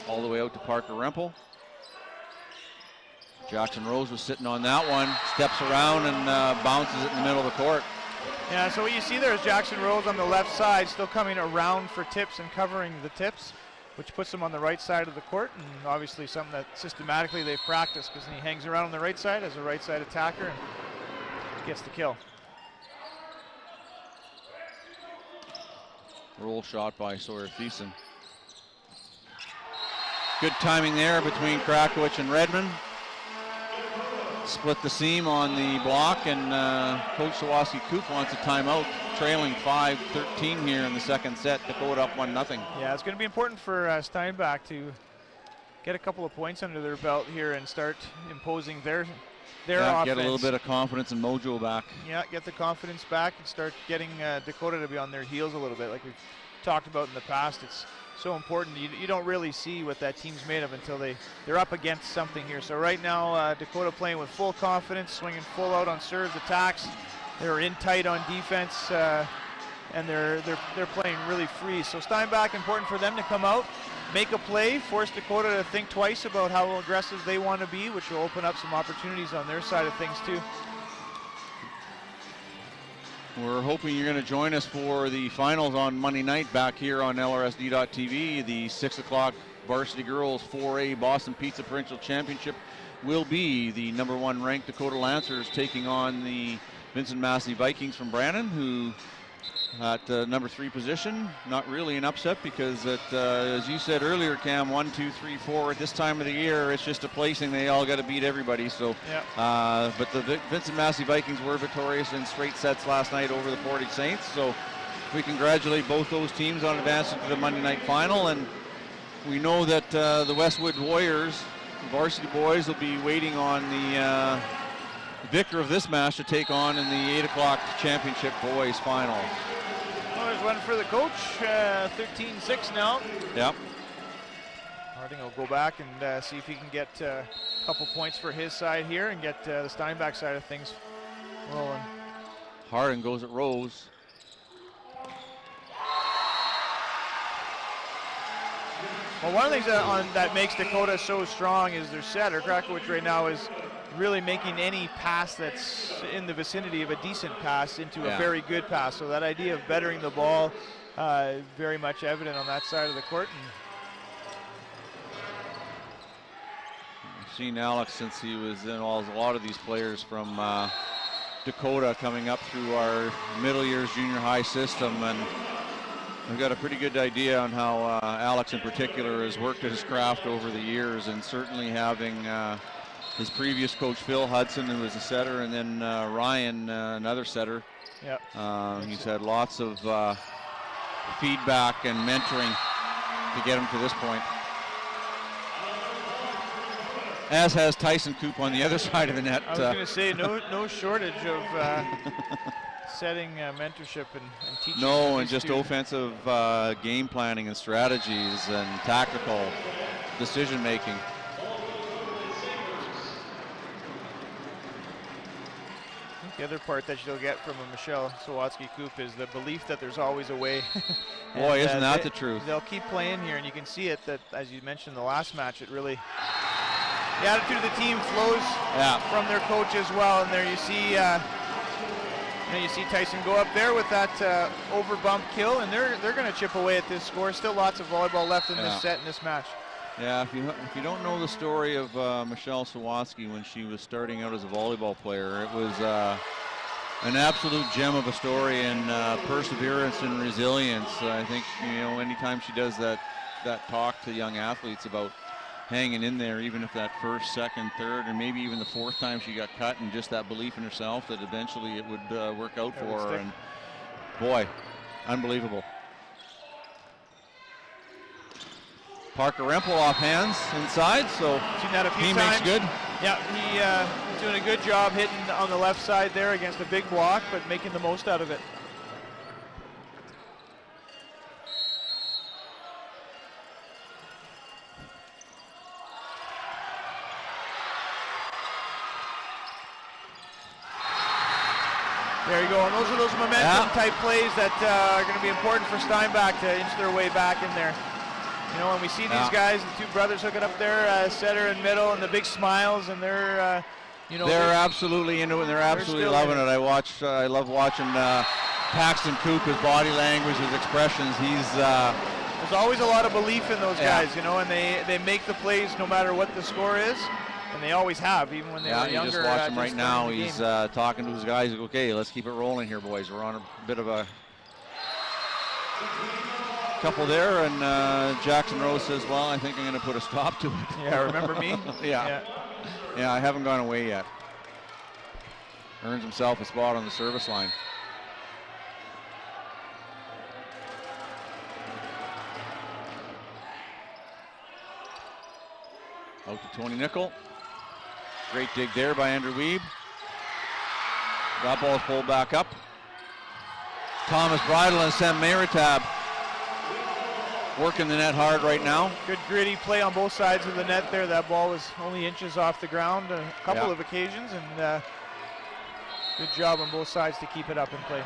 All the way out to Parker Rempel. Jackson Rose was sitting on that one, steps around and bounces it in the middle of the court. Yeah, so what you see there is Jackson Rose on the left side, still coming around for tips and covering the tips, which puts him on the right side of the court, and obviously something that systematically they've practiced, because he hangs around on the right side as a right side attacker and gets the kill. Roll shot by Sawyer Thiessen. Good timing there between Krakowicz and Redmond. Split the seam on the block, and Coach Sawaski Coop wants a timeout, trailing 5-13 here in the second set. Dakota up 1-0. Yeah, it's going to be important for Steinbach to get a couple of points under their belt here and start imposing their offense. Get a little bit of confidence and mojo back. Yeah, get the confidence back and start getting Dakota to be on their heels a little bit. Like we've talked about in the past, it's so important. You don't really see what that team's made of until they're up against something here. So right now, Dakota playing with full confidence, swinging full out on serves, attacks. They're in tight on defense, and they're playing really free. So Steinbach, important for them to come out, make a play, force Dakota to think twice about how aggressive they want to be, which will open up some opportunities on their side of things too. We're hoping you're going to join us for the finals on Monday night back here on LRSD.TV. The 6 o'clock Varsity Girls 4A Boston Pizza Provincial Championship will be the #1 ranked Dakota Lancers taking on the Vincent Massey Vikings from Brandon, who at number 3 position. Not really an upset because as you said earlier, Cam, 1, 2, 3, 4 at this time of the year, it's just a placing. They all got to beat everybody. So, yeah. but the Vincent Massey Vikings were victorious in straight sets last night over the Portage Saints. So we congratulate both those teams on advancing to the Monday night final, and we know that the Westwood Warriors, varsity boys, will be waiting on the victor of this match to take on in the 8 o'clock championship boys final. Well, there's one for the coach, 13-6 now. Yep. Harding will go back and see if he can get a couple points for his side here and get the Steinbach side of things rolling. Harding goes at Rose. Well, one of the things that makes Dakota so strong is their setter. Krakowicz right now is really making any pass that's in the vicinity of a decent pass into a very good pass. So that idea of bettering the ball, very much evident on that side of the court. I've seen Alex since he was in a lot of these players from Dakota coming up through our middle years junior high system, and I've got a pretty good idea on how Alex in particular has worked at his craft over the years, and certainly having his previous coach, Phil Hudson, who was a setter, and then Ryan, another setter. Yep. He's had lots of feedback and mentoring to get him to this point. As has Tyson Coop on the other side of the net. I was going to say, no shortage of setting mentorship and teaching. No, and just offensive game planning and strategies and tactical decision making. The other part that you'll get from a Michelle Sawatsky-Coop is the belief that there's always a way. Boy, isn't that the truth? They'll keep playing here, and you can see it that, as you mentioned, the last match, it really, the attitude of the team flows from their coach as well. And there you see, you see Tyson go up there with that over bump kill, and they're going to chip away at this score. Still lots of volleyball left in this set, in this match. Yeah, if you don't know the story of Michelle Sawatsky when she was starting out as a volleyball player, it was an absolute gem of a story, and perseverance and resilience. I think, anytime she does that talk to young athletes about hanging in there, even if that first, second, third, and maybe even the fourth time she got cut, and just that belief in herself that eventually it would work out for her. And boy, unbelievable. Parker Rempel off hands inside, so seen that a few he times. makes good. Yeah, he's doing a good job hitting on the left side there against a big block, but making the most out of it. There you go, and those are those momentum type plays that are going to be important for Steinbach to inch their way back in there. And we see these guys, the two brothers hooking up there, setter and middle, and the big smiles, and they're, they're absolutely into it, and they're absolutely loving it. I love watching Paxton Coop, his body language, his expressions. There's always a lot of belief in those guys, and they make the plays no matter what the score is, and they always have, even when they were younger. You just watch him right now. He's talking to his guys. Okay, let's keep it rolling here, boys. We're on a bit of a couple there, and Jackson Rose says, well, I think I'm going to put a stop to it. Yeah, remember me? Yeah, I haven't gone away yet. Earns himself a spot on the service line. Out to Tony Nickel. Great dig there by Andrew Wiebe. That ball's pulled back up. Thomas Bridle and Sam Meritab working the net hard right now. Good gritty play on both sides of the net there. That ball was only inches off the ground a couple of occasions, and good job on both sides to keep it up and play.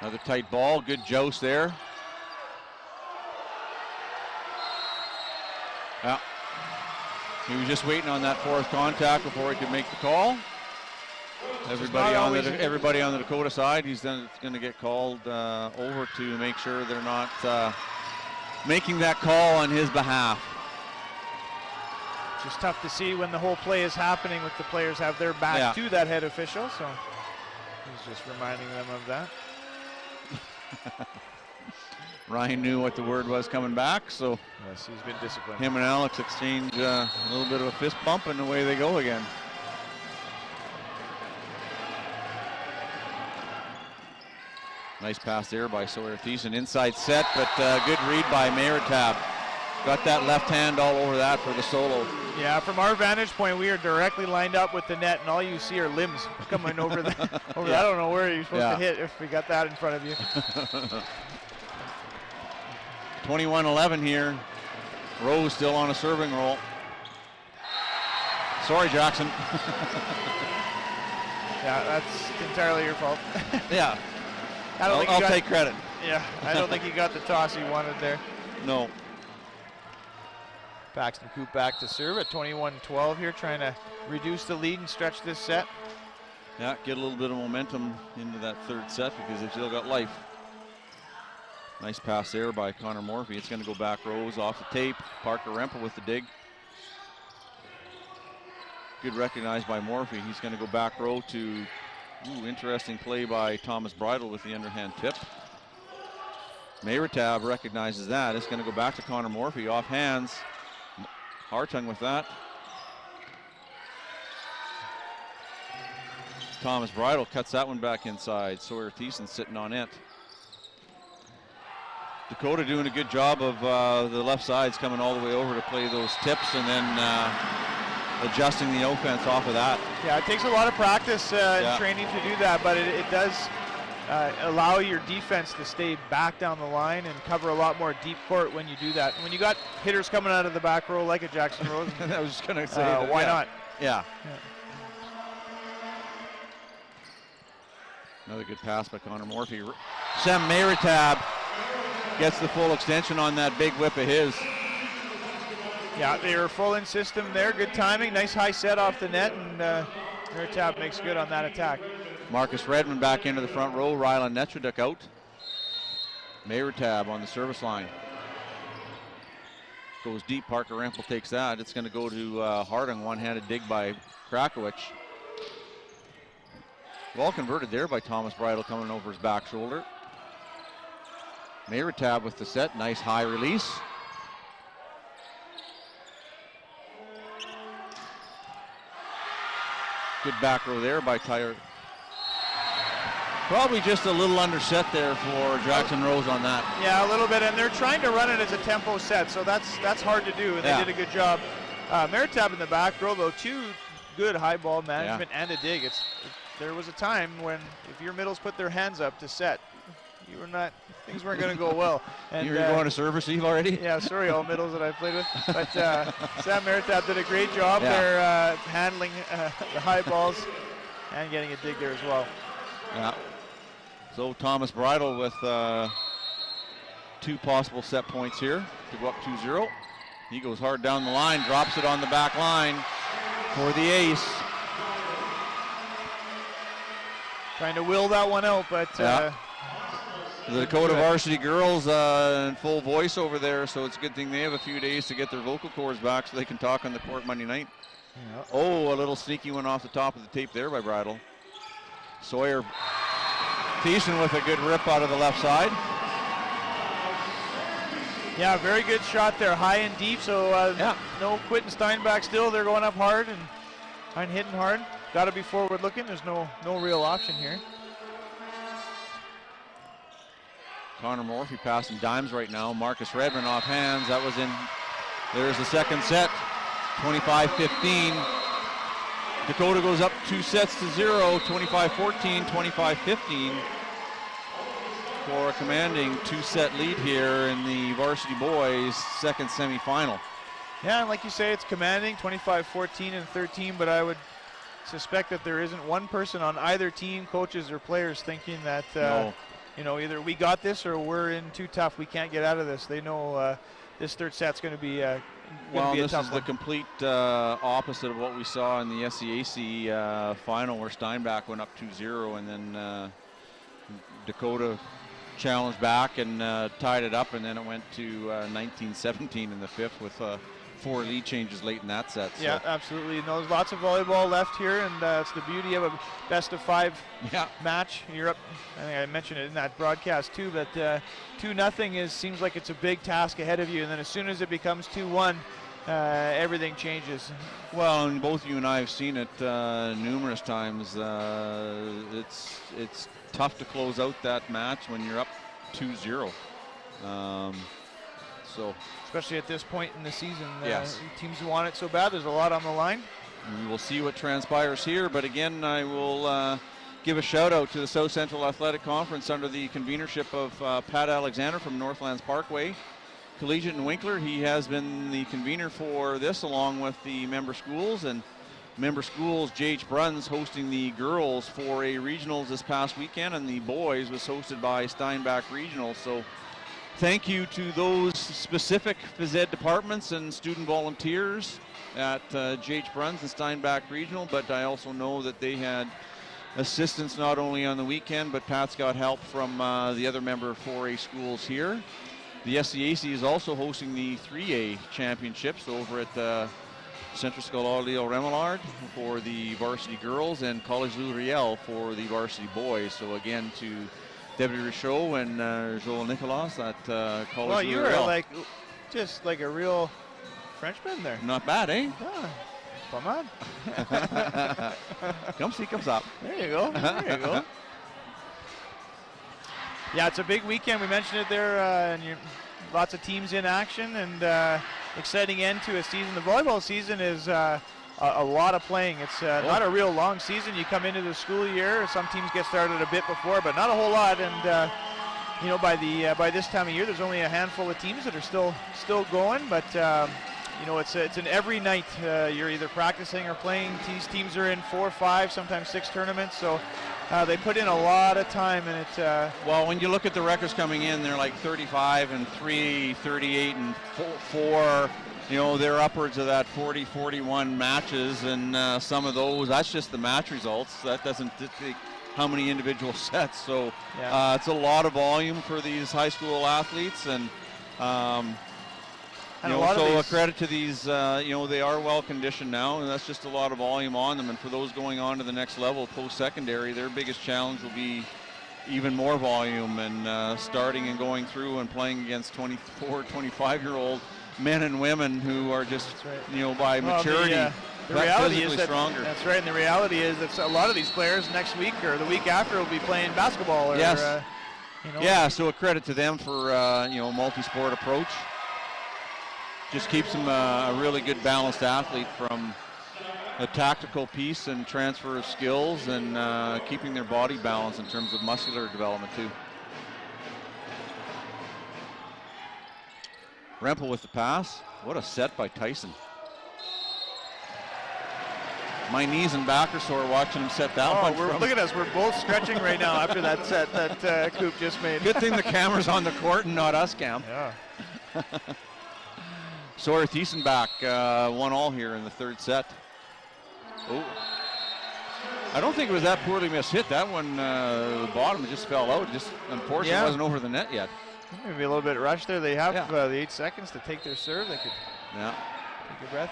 Another tight ball, good joust there. Yeah. He was just waiting on that fourth contact before he could make the call. Everybody on the Dakota side, he's going to get called over to make sure they're not making that call on his behalf. Just tough to see when the whole play is happening with the players have their back to that head official, so he's just reminding them of that. Ryan knew what the word was coming back, so yes, he's been disciplined. Him and Alex exchange a little bit of a fist bump, and away they go again. Nice pass there by Sawyer Thiessen. Inside set, but good read by Meritab. Got that left hand all over that for the solo. Yeah, from our vantage point, we are directly lined up with the net, and all you see are limbs coming over the. I don't know where you're supposed to hit if we got that in front of you. 21-11 here. Rose still on a serving roll. Sorry, Jackson. Yeah, that's entirely your fault. Yeah. I'll take credit. Yeah, I don't think he got the toss he wanted there. No. Paxton Coop back to serve at 21-12 here, trying to reduce the lead and stretch this set. Yeah, get a little bit of momentum into that third set because they've still got life. Nice pass there by Connor Morphy. It's going to go back Rose off the tape. Parker Rempel with the dig. Good recognized by Morphy. He's going to go back row to, interesting play by Thomas Bridle with the underhand tip. Mayratab recognizes that. It's going to go back to Connor Morphy. Off hands. Hartung with that. Thomas Bridle cuts that one back inside. Sawyer Thiessen sitting on it. Dakota doing a good job of the left sides coming all the way over to play those tips and then adjusting the offense off of that. Yeah, it takes a lot of practice and training to do that, but it does allow your defense to stay back down the line and cover a lot more deep court when you do that. When you got hitters coming out of the back row like a Jackson Rose, I was just going to say that, why not? Yeah. Another good pass by Connor Morphy. Sam Mayratab gets the full extension on that big whip of his. Yeah, they were full in system there. Good timing. Nice high set off the net, and Mayratab makes good on that attack. Marcus Redmond back into the front row. Rylan Netraduk out. Mayratab on the service line. Goes deep. Parker Rempel takes that. It's going to go to Harding. One-handed dig by Krakowicz. Well converted there by Thomas Bridle coming over his back shoulder. Mayratab with the set. Nice high release. Good back row there by Tyler. Probably just a little underset there for Jackson Rose on that. Yeah, a little bit, and they're trying to run it as a tempo set, so that's hard to do, and they did a good job. Mayratab in the back row, though, two good high ball management and a dig. There was a time when if your middles put their hands up to set, things weren't going to go well. And You're going to serve receive already? Yeah, sorry, all middles that I've played with. But Sam Mayratab did a great job there handling the high balls and getting a dig there as well. Yeah. So Thomas Bridle with two possible set points here to go up 2-0. He goes hard down the line, drops it on the back line for the ace. Trying to will that one out, but the Dakota varsity girls in full voice over there, so it's a good thing they have a few days to get their vocal cords back so they can talk on the court Monday night. Yeah. Oh, a little sneaky one off the top of the tape there by Bridle. Sawyer Thiessen with a good rip out of the left side. Yeah, very good shot there, high and deep, so no Quinton Steinbach still. They're going up hard and hitting hard. Got to be forward looking. There's no real option here. Connor Morphy passing dimes right now. Marcus Redmond off hands. That was in. There's the second set. 25-15. Dakota goes up 2-0. 25-14, 25-15. For a commanding two-set lead here in the varsity boys second semifinal. Yeah, and like you say, it's commanding 25-14 and 13, but I would suspect that there isn't one person on either team, coaches or players, thinking that either we got this or we're in too tough. We can't get out of this. They know this third set's going to be a this tough is one. the complete opposite of what we saw in the SCAC final, where Steinbach went up 2-0, and then Dakota challenged back and tied it up, and then it went to 19-17 in the fifth with 4 lead changes late in that set. So. Yeah, absolutely. There's lots of volleyball left here, and it's the beauty of a best-of-5 match. You're up. I think I mentioned it in that broadcast too, but 2-0 seems like it's a big task ahead of you, and then as soon as it becomes 2-1, everything changes. Well, and both you and I have seen it numerous times. It's tough to close out that match when you're up 2-0. Especially at this point in the season, yes. Teams want it so bad. There's a lot on the line. We will see what transpires here, but again, I will give a shout out to the South Central Athletic Conference under the convenership of Pat Alexander from Northlands Parkway Collegiate in Winkler. He has been the convener for this, along with the member schools, and member schools JH Bruns hosting the girls for a regionals this past weekend, and the boys was hosted by Steinbach Regional. So thank you to those specific phys ed departments and student volunteers at JH Bruns and Steinbach Regional, but I also know that they had assistance not only on the weekend, but Pat's got help from the other member 4A schools here. The SCAC is also hosting the 3A championships over at Centre Scolaire Leo Remillard for the varsity girls and College Louis Riel for the varsity boys. So again, to Debbie Richaud and Joel Nicolas at College. Well, you were Louisville. just like a real Frenchman there. Not bad, eh? Yeah. Come on. Come see, comes up. There you go. There you go. Yeah, it's a big weekend. We mentioned it there, and lots of teams in action, and exciting end to a season. The volleyball season is a lot of playing. It's not a real long season. You come into the school year. Some teams get started a bit before, but not a whole lot. And you know, by this time of year, there's only a handful of teams that are still going. But you know, it's an every night you're either practicing or playing. These teams are in 4, 5, sometimes 6 tournaments. So they put in a lot of time, and it. Well, when you look at the records coming in, they're like 35 and 3, 38 and 4. You know, they're upwards of that 40, 41 matches, and some of those, that's just the match results. That doesn't dictate how many individual sets. So Yeah. it's a lot of volume for these high school athletes, and And you a know, lot of so a these- credit to these, you know, they are well conditioned now, and that's just a lot of volume on them. And for those going on to the next level, post-secondary, their biggest challenge will be even more volume, and starting and going through and playing against 24, 25-year-old men and women who are just, That's right. you know, by Well, maturity, the reality physically is that stronger. That's right, and the reality is that a lot of these players next week or the week after will be playing basketball. Or, Yes. you know. Yeah, so a credit to them for you know, multi-sport approach. Just keeps them a really good balanced athlete from a tactical piece and transfer of skills, and keeping their body balanced in terms of muscular development too. Rempel with the pass. What a set by Tyson. My knees and back are sore watching him set that one. Oh, look at us. We're both stretching right now after that set that Coop just made. Good thing the camera's on the court and not us, Cam. Yeah. Sawyer Thiesenbach 1-all here in the third set. Oh, I don't think it was that poorly missed hit. That one, the bottom, it just fell out. Just unfortunately Yeah. wasn't over the net yet. Maybe a little bit rushed there. They have Yeah. the 8 seconds to take their serve. They could Yeah. take a breath.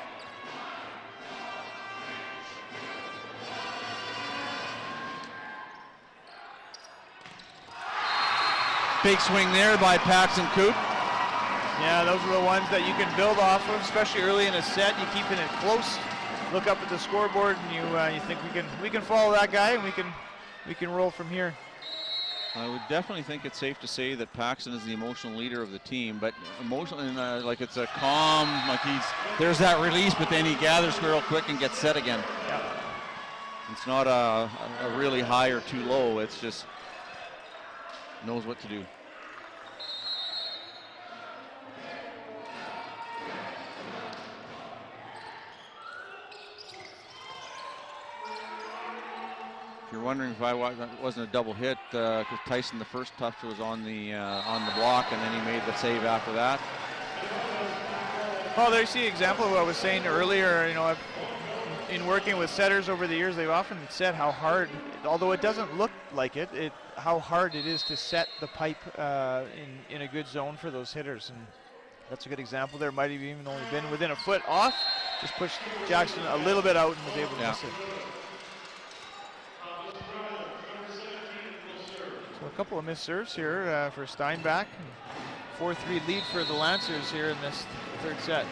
Big swing there by Paxton Coop. Yeah, those are the ones that you can build off of, especially early in a set. You keeping it close. Look up at the scoreboard, and you think we can follow that guy, and we can roll from here. I would definitely think it's safe to say that Paxton is the emotional leader of the team, but emotional, and like it's a calm, like there's that release, but then he gathers real quick and gets set again. Yeah. It's not a really high or too low. It's just knows what to do. If you're wondering if that wasn't a double hit, because Tyson, the first touch was on the block, and then he made the save after that. Well, there's the example of what I was saying earlier. You know, in working with setters over the years, they've often said how hard, although it doesn't look like it, how hard it is to set the pipe in a good zone for those hitters. And that's a good example there. Might have even only been within a foot off. Just pushed Jackson a little bit out and was able to miss it. So a couple of missed serves here for Steinbach. 4-3 lead for the Lancers here in this third set.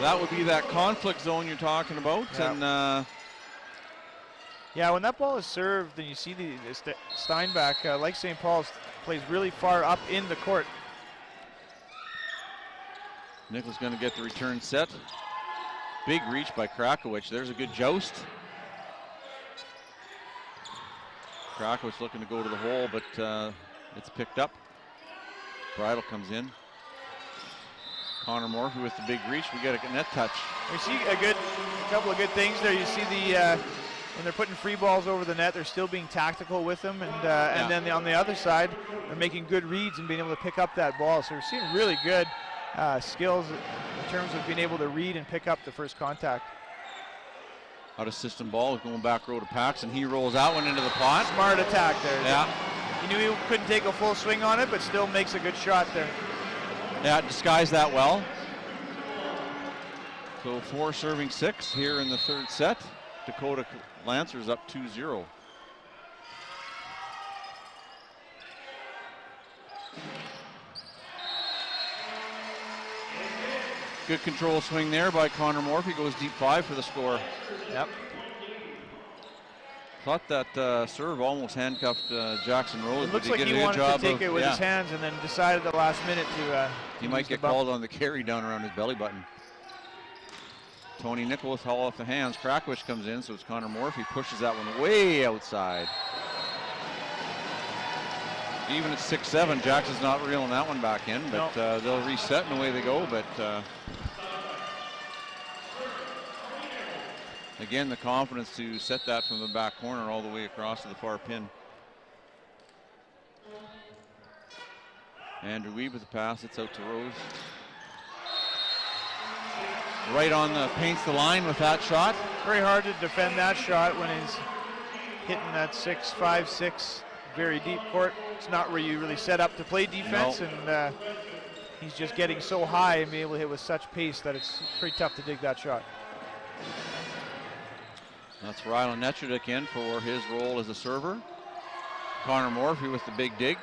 That would be that conflict zone you're talking about. Yeah. And Yeah, when that ball is served and you see the Steinbach, like St. Paul's, plays really far up in the court. Nicholas going to get the return set. Big reach by Krakowicz. There's a good joust. Krakowicz looking to go to the hole, but it's picked up. Bridle comes in. Connor Morphy with the big reach. We get a net touch. We see a couple of good things there. You see when they're putting free balls over the net, they're still being tactical with them, and then on the other side, they're making good reads and being able to pick up that ball. So we're seeing really good skills in terms of being able to read and pick up the first contact. Out of system ball, going back row to Paxton. He rolls that one into the pot. Smart attack there. Yeah. He knew he couldn't take a full swing on it, but still makes a good shot there. Yeah, disguised that well. So 4 serving 6 here in the third set. Dakota Lancers up 2-0. Good control swing there by Connor Morphy. Goes deep 5 for the score. Yep. Thought that serve almost handcuffed Jackson Rose. It looks but like he did a good wanted job to take of, it with his hands and then decided at the last minute to he might get called on the carry down around his belly button. Tony Nicholas haul off the hands. Krakowicz comes in, so it's Connor Morphy. Pushes that one way outside. Even at 6-7, Jackson's not reeling that one back in, but they'll reset and away they go. But again, the confidence to set that from the back corner all the way across to the far pin. Andrew Weeb with the pass. It's out to Rose. Right on the, paints the line with that shot. Very hard to defend that shot when he's hitting that 6-5, 6 very deep court. It's not where you really set up to play defense, and he's just getting so high and being able to hit with such pace that it's pretty tough to dig that shot. That's Rylan Netrudek in for his role as a server. Connor Morphy with the big dig.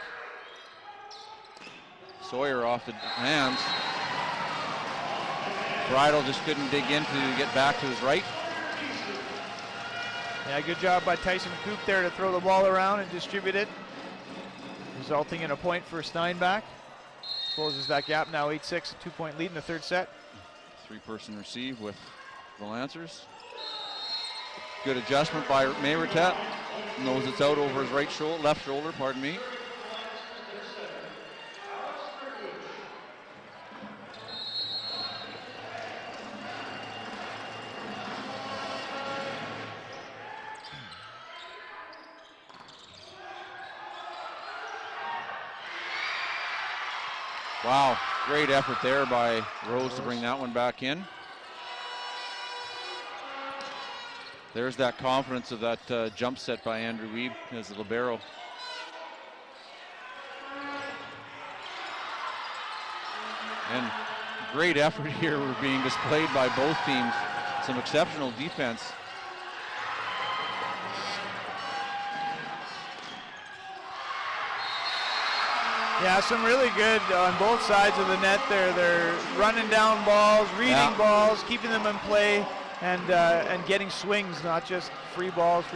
Sawyer off the hands. Bridle just couldn't dig in to get back to his right. Yeah, good job by Tyson Koop there to throw the ball around and distribute it, resulting in a point for Steinbach. Closes that gap now 8-6, a 2-point lead in the third set. 3-person receive with the Lancers. Good adjustment by Mayretet. Knows it's out over his right shoulder, left shoulder, pardon me. Wow, great effort there by Rose to bring that one back in. There's that confidence of that jump set by Andrew Weeb as the libero. And great effort here were being displayed by both teams. Some exceptional defense. Yeah, some really good on both sides of the net there. They're running down balls, reading balls, keeping them in play, and getting swings, not just free balls.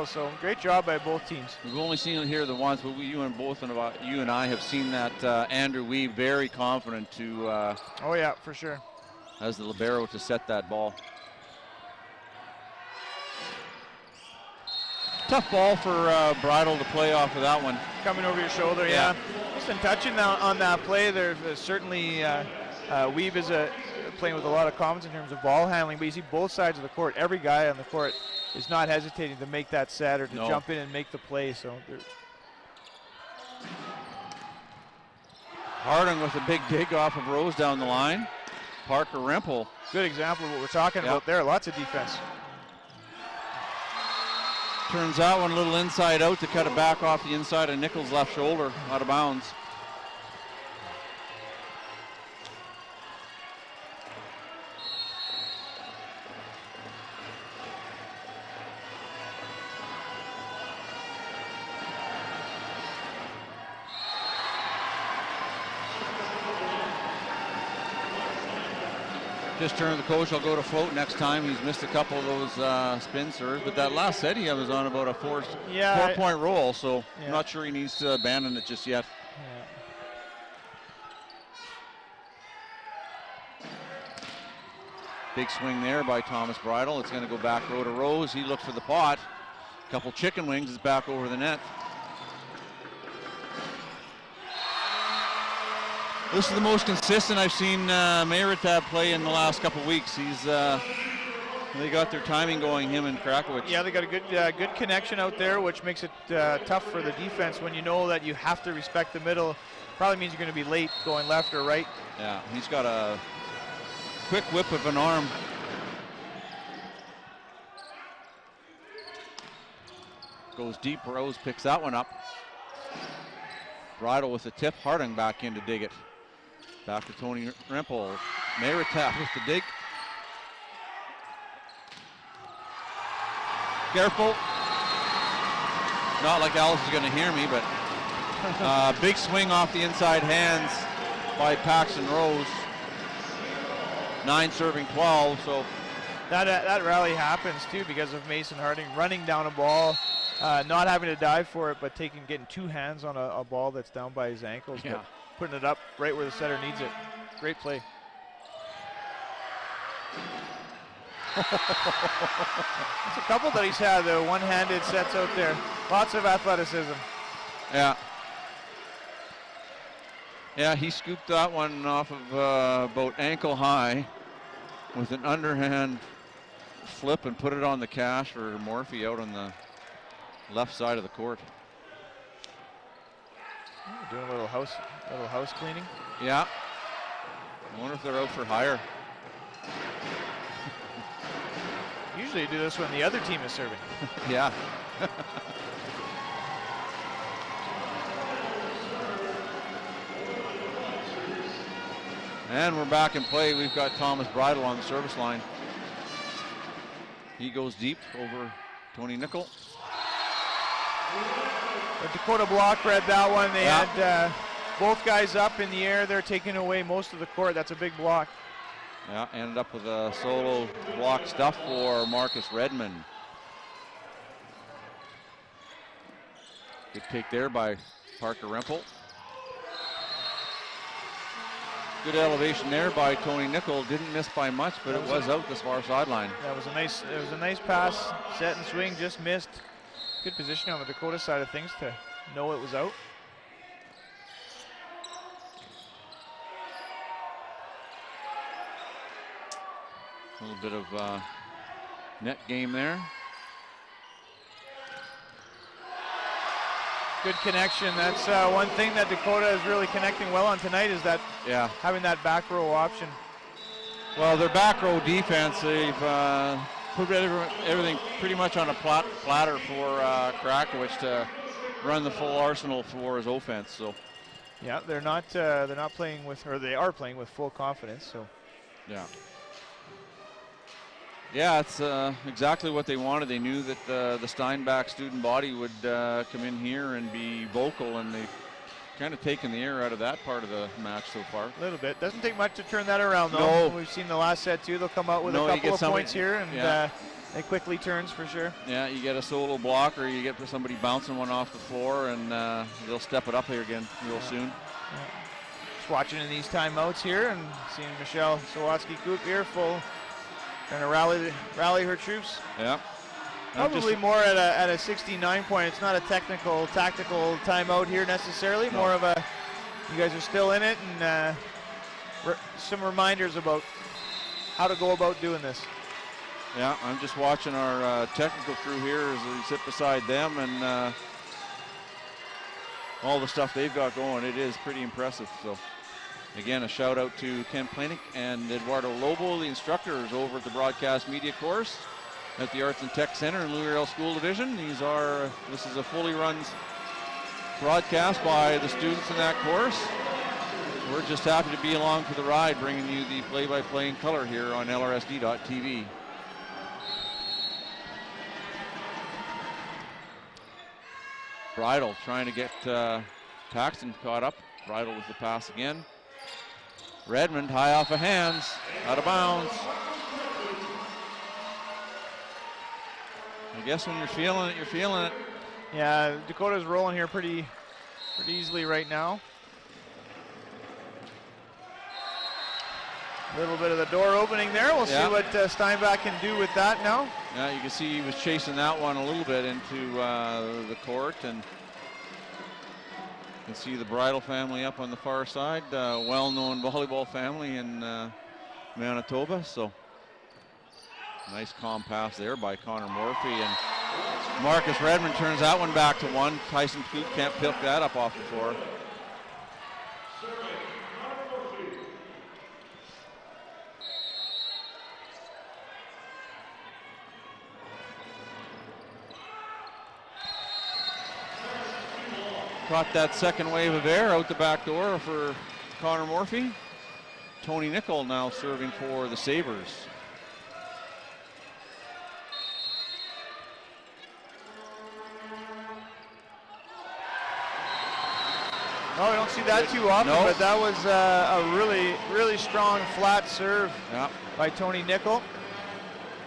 So great job by both teams. We've only seen it here the once, but you and I have seen that Andrew Weeb very confident to. Oh yeah, for sure. As the libero to set that ball. Tough ball for Bridle to play off of that one. Coming over your shoulder, yeah. Just been touching on that play. There's certainly Weeb is playing with a lot of confidence in terms of ball handling, but you see both sides of the court. Every guy on the court is not hesitating to make that set or to jump in and make the play. So Harding with a big dig off of Rose down the line. Parker Rempel. Good example of what we're talking about there. Lots of defense. Turns that one a little inside out to cut it back off the inside of Nichols' left shoulder, out of bounds. Just turned the coach, I'll go to float next time. He's missed a couple of those spin serves, but that last set he was on about a four-point roll, so I'm not sure he needs to abandon it just yet. Big swing there by Thomas Bridle. It's going to go back row to Rose. He looked for the pot. Couple chicken wings is back over the net. This is the most consistent I've seen Mayretab play in the last couple weeks. They got their timing going, him and Krakowicz. Yeah, they got a good connection out there, which makes it tough for the defense when you know that you have to respect the middle. Probably means you're going to be late going left or right. Yeah, he's got a quick whip of an arm. Goes deep, Rose picks that one up. Bridle with the tip, Harding back in to dig it. Back to Tony Rempel. Mayretab with the dig. Careful. Not like Alice is going to hear me, but big swing off the inside hands by Paxton Rose. 9 serving 12, so. That rally happens too because of Mason Harding running down a ball, not having to dive for it, but getting 2 hands on a ball that's down by his ankles, but putting it up right where the setter needs it. Great play. It's a couple that he's had, the one-handed sets out there. Lots of athleticism. Yeah. Yeah, he scooped that one off of about ankle high with an underhand flip and put it on the cash for Morphy out on the left side of the court. Doing a little house cleaning. Yeah. I wonder if they're out for hire. Usually you do this when the other team is serving. Yeah. And we're back in play. We've got Thomas Bridle on the service line. He goes deep over Tony Nickel. The Dakota block read that one. They had both guys up in the air. They're taking away most of the court. That's a big block. Yeah, ended up with a solo block stuff for Marcus Redmond. Good take there by Parker Rempel. Good elevation there by Tony Nickel. Didn't miss by much, but it was out this far sideline. That was a nice pass, set and swing, just missed. Good positioning on the Dakota side of things to know it was out. A little bit of net game there. Good connection. That's one thing that Dakota is really connecting well on tonight is that having that back row option. Well, their back row defense, they've put everything pretty much on a platter for Krakowicz to run the full arsenal for his offense. So, yeah, they're not playing with, or they are playing with full confidence. So, yeah. Yeah, it's exactly what they wanted. They knew that the Steinbach student body would come in here and be vocal, and they've kind of taken the air out of that part of the match so far. A little bit. Doesn't take much to turn that around, though. No. We've seen the last set, too. They'll come out with a couple of points here, and it quickly turns for sure. Yeah, you get a solo block, or you get somebody bouncing one off the floor, and they'll step it up here again real soon. Yeah. Just watching in these timeouts here and seeing Michelle Sawatsky-Coop here full. Trying to rally her troops. Yeah. Probably more at a 69 point. It's not a tactical timeout here necessarily. No. More of a, you guys are still in it, and some reminders about how to go about doing this. Yeah, I'm just watching our technical crew here as we sit beside them, and all the stuff they've got going. It is pretty impressive. So. Again, a shout out to Ken Planick and Eduardo Lobo, the instructors over at the Broadcast Media course at the Arts and Tech Center in Louisville School Division. This is a fully run broadcast by the students in that course. We're just happy to be along for the ride, bringing you the play-by-play in color here on LRSD.TV. Bridle trying to get Paxton caught up. Bridle with the pass again. Redmond high off of hands, out of bounds. I guess when you're feeling it, you're feeling it. Yeah, Dakota's rolling here pretty easily right now. A little bit of the door opening there. We'll see what Steinbach can do with that now. Yeah, you can see he was chasing that one a little bit into the court, and you can see the Bridle family up on the far side, well-known volleyball family in Manitoba. So nice calm pass there by Connor Morphy, and Marcus Redmond turns that one back to one. Tyson Coop can't pick that up off the floor. Caught that second wave of air out the back door for Connor Morphy. Tony Nickel now serving for the Sabres. Oh, we don't see that too often, No. but that was a really, really strong flat serve Yeah. by Tony Nickel.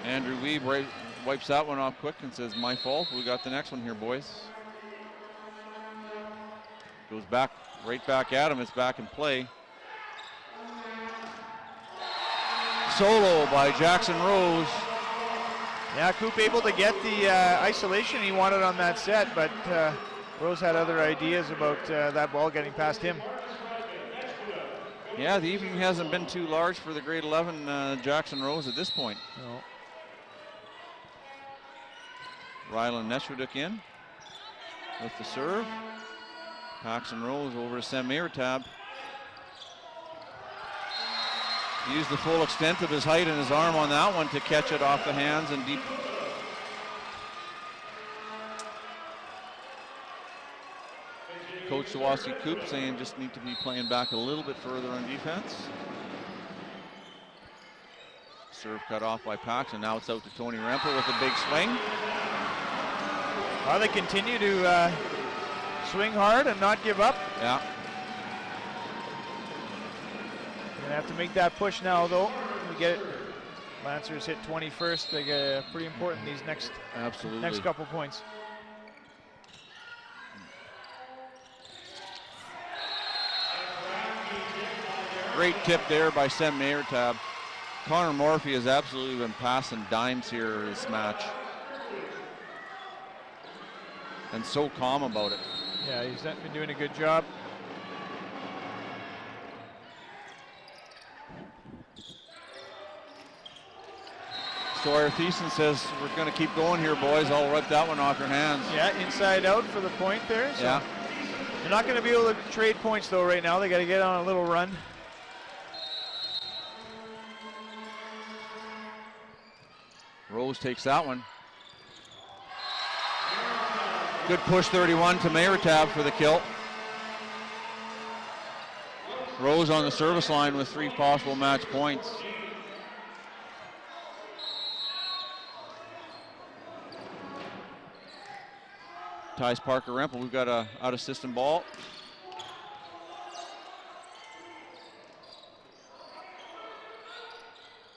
Andrew Weeb wipes that one off quick and says, my fault. We got the next one here, boys. Goes back, right back at him. It's back in play. Solo by Jackson Rose. Yeah, Coop able to get the isolation he wanted on that set, but Rose had other ideas about that ball getting past him. Yeah, the evening hasn't been too large for the grade 11 Jackson Rose at this point. No. Rylan Neshuduk in with the serve. Paxton Rose over to Sam Meritab. Used the full extent of his height and his arm on that one to catch it off the hands and deep. Coach Sawaski Coop saying just need to be playing back a little bit further on defense. Serve cut off by Paxton. Now it's out to Tony Rempel with a big swing. Well, they continue to swing hard and not give up. Yeah. Gonna have to make that push now, though. We get it. Lancers hit 21st. They get pretty important these next couple points. Great tip there by Sem Meritab. Connor Morphy has absolutely been passing dimes here this match. And so calm about it. Yeah, he's been doing a good job. Sawyer Thiessen says, we're going to keep going here, boys. I'll rip that one off your hands. Yeah, inside out for the point there. So Yeah. they're not going to be able to trade points, though, right now. They got to get on a little run. Rose takes that one. Good push 31 to Meritab for the kill. Rose on the service line with 3 possible match points. Ties Parker Rempel. We've got a out of system ball.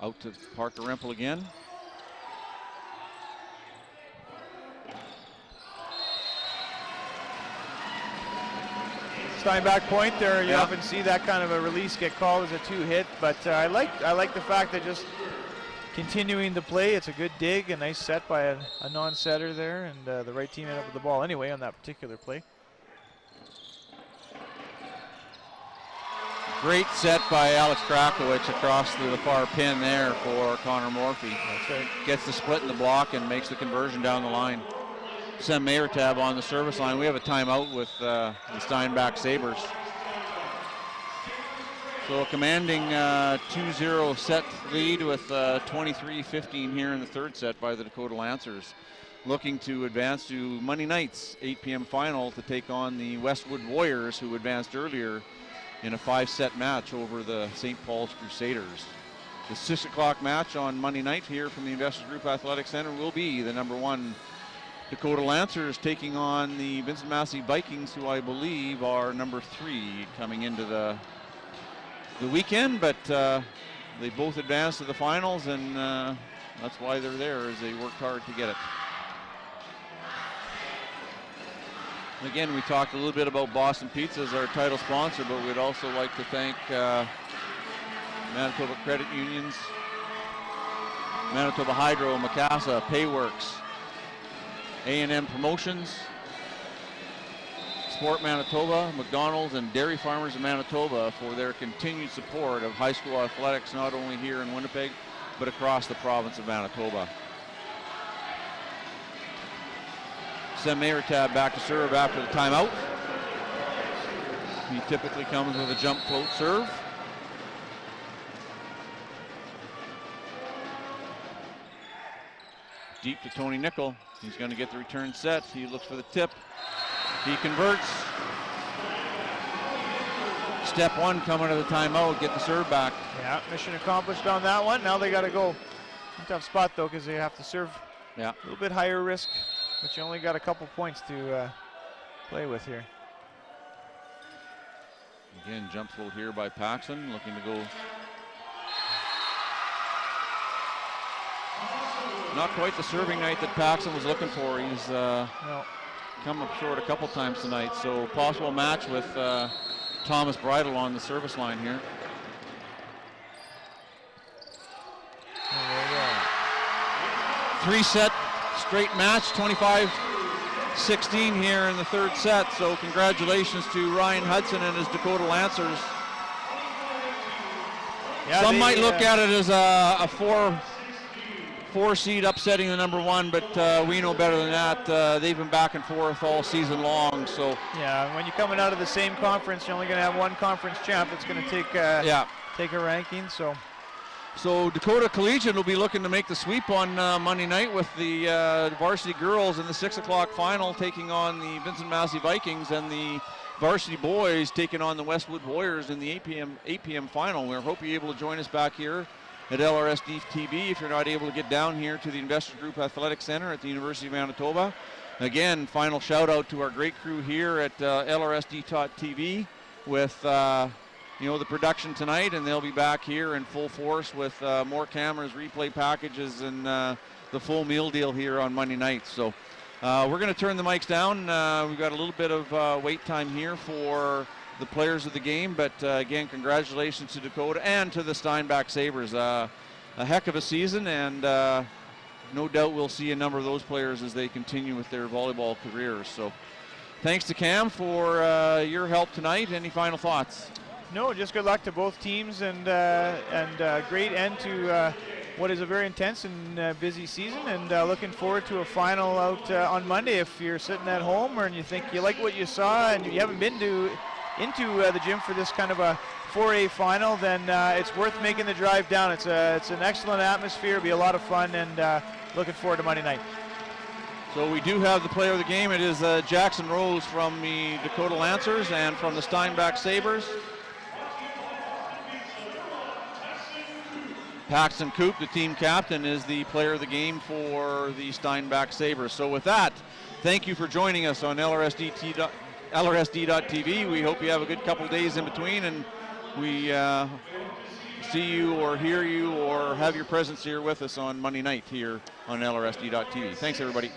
Out to Parker Rempel again. Steinbach point there. You Yeah. often see that kind of a release get called as a 2-hit, but I like the fact that just continuing the play. It's a good dig, a nice set by a non-setter there, and the right team ended up with the ball anyway on that particular play. Great set by Alex Krakowicz across to the far pin there for Connor Morphy. That's right. Gets the split in the block and makes the conversion down the line. Sem Meritab on the service line. We have a timeout with the Steinbach Sabres. So a commanding 2-0 set lead with 23-15 here in the third set by the Dakota Lancers. Looking to advance to Monday night's 8 p.m. final to take on the Westwood Warriors, who advanced earlier in a 5-set match over the St. Paul's Crusaders. The 6 o'clock match on Monday night here from the Investors Group Athletic Center will be the #1 Dakota Lancers taking on the Vincent Massey Vikings, who I believe are #3 coming into the weekend, but they both advanced to the finals, and that's why they're there, as they worked hard to get it. Again, we talked a little bit about Boston Pizza as our title sponsor, but we'd also like to thank Manitoba Credit Unions, Manitoba Hydro, Macassa, Payworks, A&M Promotions, Sport Manitoba, McDonald's, and Dairy Farmers of Manitoba for their continued support of high school athletics, not only here in Winnipeg, but across the province of Manitoba. Sem Meritab back to serve after the timeout. He typically comes with a jump float serve. Deep to Tony Nickel. He's going to get the return set. He looks for the tip. He converts. Step one coming to the timeout. Get the serve back. Yeah, mission accomplished on that one. Now they got to go. Tough spot though, because they have to serve Yeah. a little bit higher risk, but you only got a couple points to play with here. Again, jump float here by Paxson, looking to go. Not quite the serving night that Paxson was looking for. He's come up short a couple times tonight. So possible match with Thomas Bridle on the service line here. Three-set straight match, 25-16 here in the third set. So congratulations to Ryan Hudson and his Dakota Lancers. Yeah, Some might look at it as a four seed upsetting the number one, but we know better than that. They've been back and forth all season long. So yeah, when you're coming out of the same conference, you're only going to have one conference champ that's going to take take a ranking. So Dakota Collegiate will be looking to make the sweep on Monday night with the varsity girls in the 6 o'clock final taking on the Vincent Massey Vikings, and the varsity boys taking on the Westwood Warriors in the 8 p.m. final. We hope you're able to join us back here at LRSD TV if you're not able to get down here to the Investors Group Athletic Center at the University of Manitoba. Again, final shout out to our great crew here at LRSD.TV with the production tonight, and they'll be back here in full force with more cameras, replay packages, and the full meal deal here on Monday night. So we're going to turn the mics down. We've got a little bit of wait time here for the players of the game, but again, congratulations to Dakota and to the Steinbach Sabres. A heck of a season, and no doubt we'll see a number of those players as they continue with their volleyball careers. So thanks to Cam for your help tonight. Any final thoughts? No, just good luck to both teams, and great end to what is a very intense and busy season, and looking forward to a final out on Monday. If you're sitting at home and you think you like what you saw and you haven't been into the gym for this kind of a 4A final, then it's worth making the drive down. It's an excellent atmosphere. It'll be a lot of fun, and looking forward to Monday night. So we do have the player of the game. It is Jackson Rose from the Dakota Lancers, and from the Steinbach Sabres, Paxton Coop, the team captain, is the player of the game for the Steinbach Sabres. So with that, thank you for joining us on LRSD.TV. We hope you have a good couple days in between, and we see you or hear you or have your presence here with us on Monday night here on LRSD.TV. Thanks, everybody.